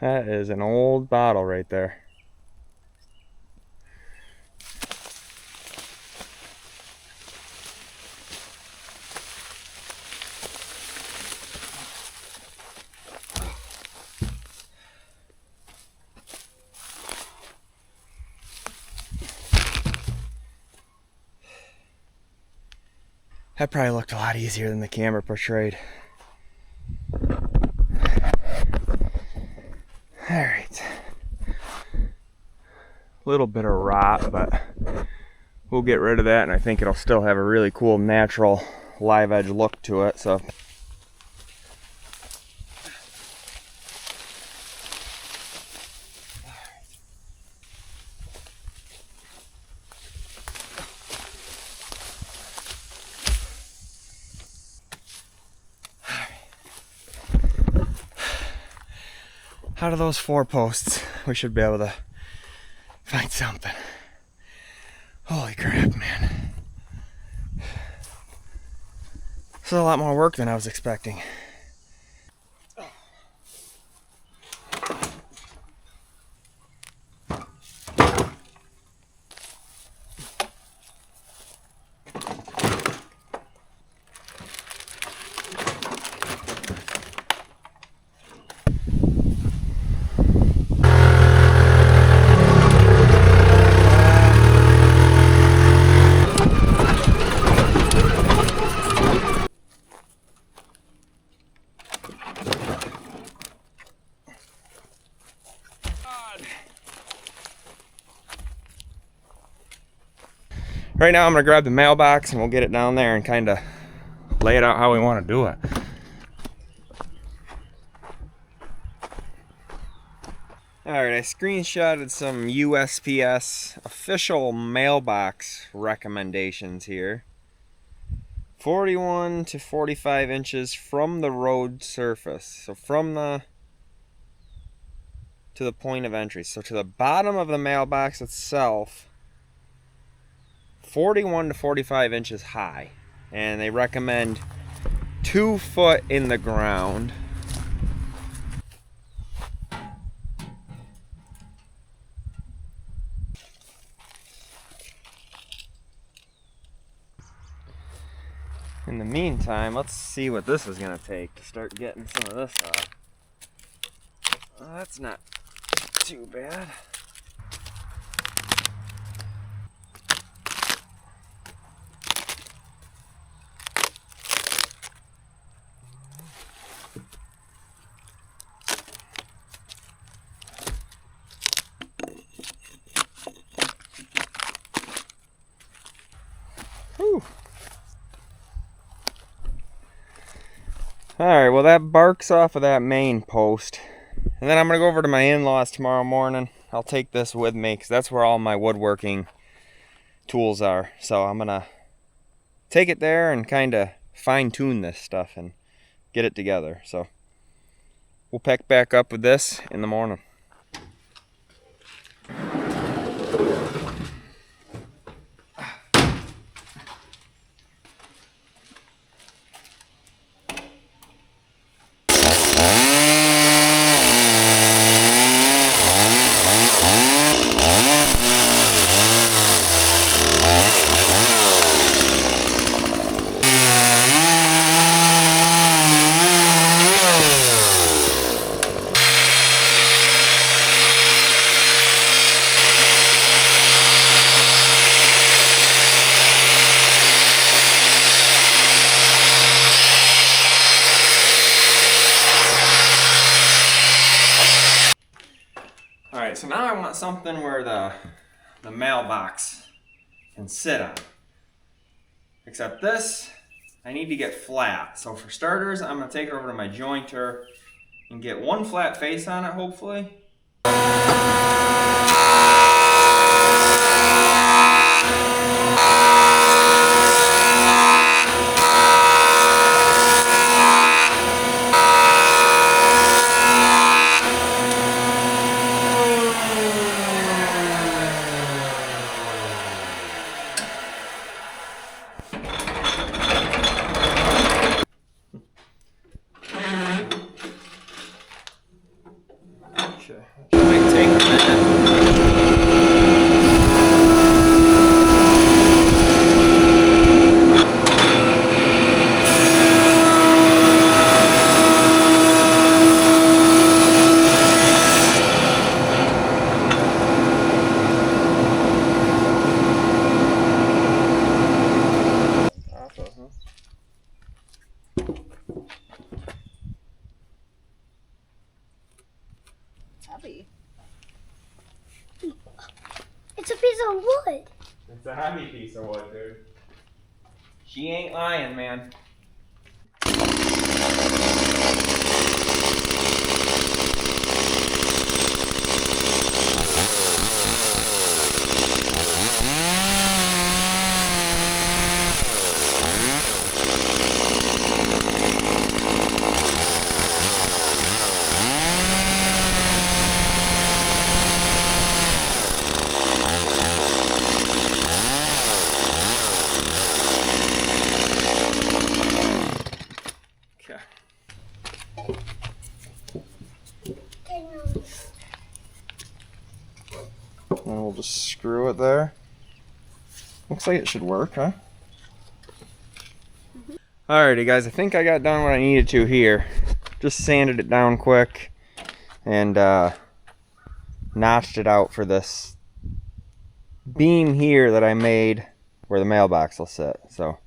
Speaker 3: That is an old bottle right there. That probably looked a lot easier than the camera portrayed. Alright. A little bit of rot, but we'll get rid of that, and I think it'll still have a really cool natural live edge look to it. So out of those 4 posts, we should be able to find something. Holy crap, man. This is a lot more work than I was expecting. Right now I'm gonna grab the mailbox and we'll get it down there and kind of lay it out how we want to do it. Alright, I screenshotted some USPS official mailbox recommendations here. 41 to 45 inches from the road surface. So from the to the point of entry. So to the bottom of the mailbox itself, 41 to 45 inches high. And they recommend 2 foot in the ground. In the meantime, let's see what this is going to take to start getting some of this off. Well, that's not too bad. Whew. Alright, well that barks off of that main post. And then I'm going to go over to my in-laws tomorrow morning. I'll take this with me because that's where all my woodworking tools are. So I'm going to take it there and kind of fine-tune this stuff and get it together. So we'll pick back up with this in the morning. Alright, so now I want something where the mailbox can sit on. Except this, I need to get flat. So for starters, I'm going to take it over to my jointer and get one flat face on it, hopefully. Might take a minute.
Speaker 4: Heavy.
Speaker 2: It's a piece of wood.
Speaker 3: It's a heavy piece of wood, dude. She ain't lying, man. And we'll just screw it there. Looks like it should work, huh? Alrighty guys, I think I got done what I needed to here. Just sanded it down quick and notched it out for this beam here that I made where the mailbox will sit. So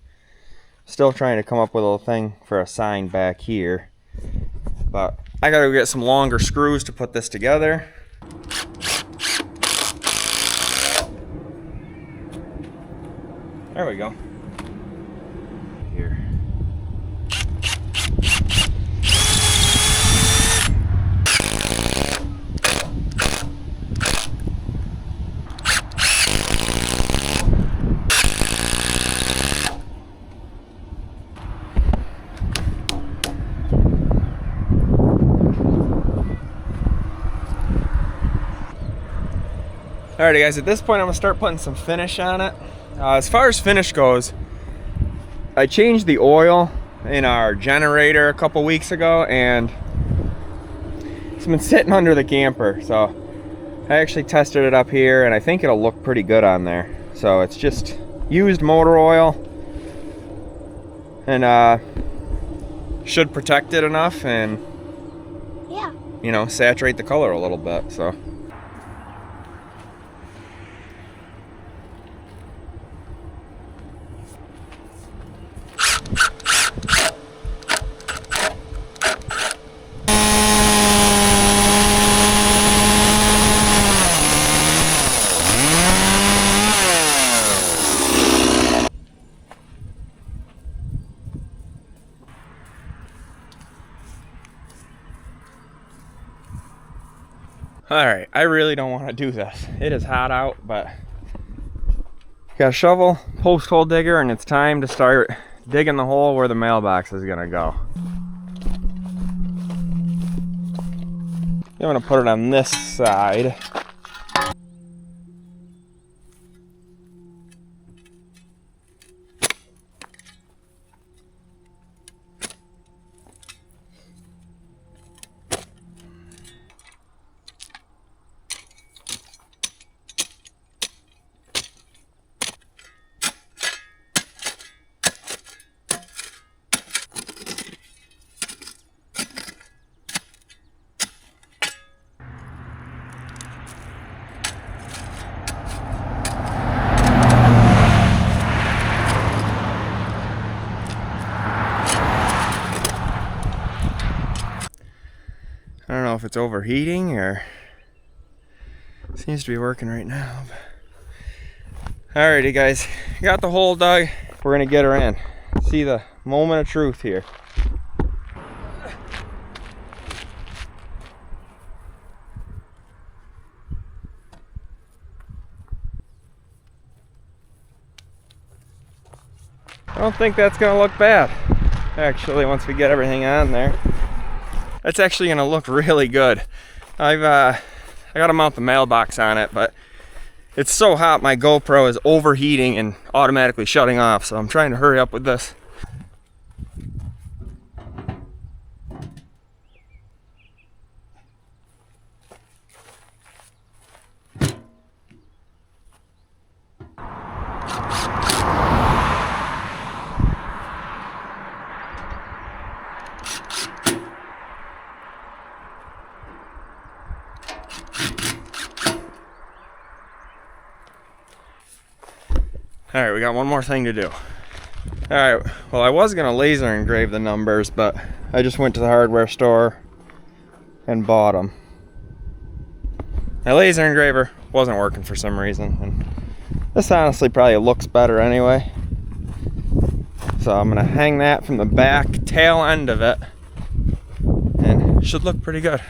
Speaker 3: still trying to come up with a little thing for a sign back here, but I gotta go get some longer screws to put this together. There we go. Here. Alrighty guys, at this point I'm gonna start putting some finish on it. As far as finish goes, I changed the oil in our generator a couple weeks ago and it's been sitting under the camper. So I actually tested it up here and I think it'll look pretty good on there. So it's just used motor oil and should protect it enough and,
Speaker 2: Yeah.
Speaker 3: you know, saturate the color a little bit. So. Alright, I really don't want to do this. It is hot out, but got a shovel, post hole digger, and it's time to start digging the hole where the mailbox is gonna go. I'm gonna put it on this side. I don't know if it's overheating or seems to be working right now. Alrighty guys, got the hole dug. We're gonna get her in. See the moment of truth here. I don't think that's gonna look bad, actually, once we get everything on there. That's actually gonna look really good. I gotta mount the mailbox on it, but it's so hot my GoPro is overheating and automatically shutting off, so I'm trying to hurry up with this. All right, we got one more thing to do. All right, well, I was gonna laser engrave the numbers, but I just went to the hardware store and bought them. My laser engraver wasn't working for some reason, and this honestly probably looks better anyway. So I'm gonna hang that from the back tail end of it, and it should look pretty good.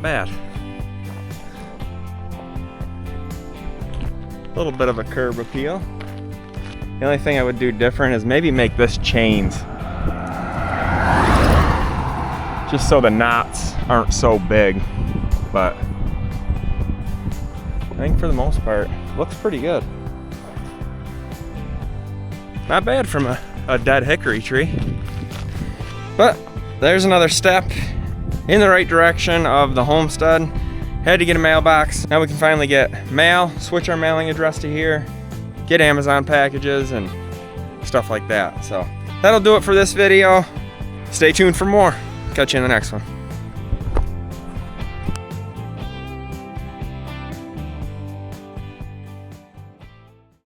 Speaker 3: bad. A little bit of a curb appeal. The only thing I would do different is maybe make this chains. Just so the knots aren't so big. But I think for the most part, looks pretty good. Not bad from a dead hickory tree. But there's another step in the right direction of the homestead. Had to get a mailbox. Now we can finally get mail, switch our mailing address to here, get Amazon packages and stuff like that. So that'll do it for this video. Stay tuned for more. Catch you in the next one.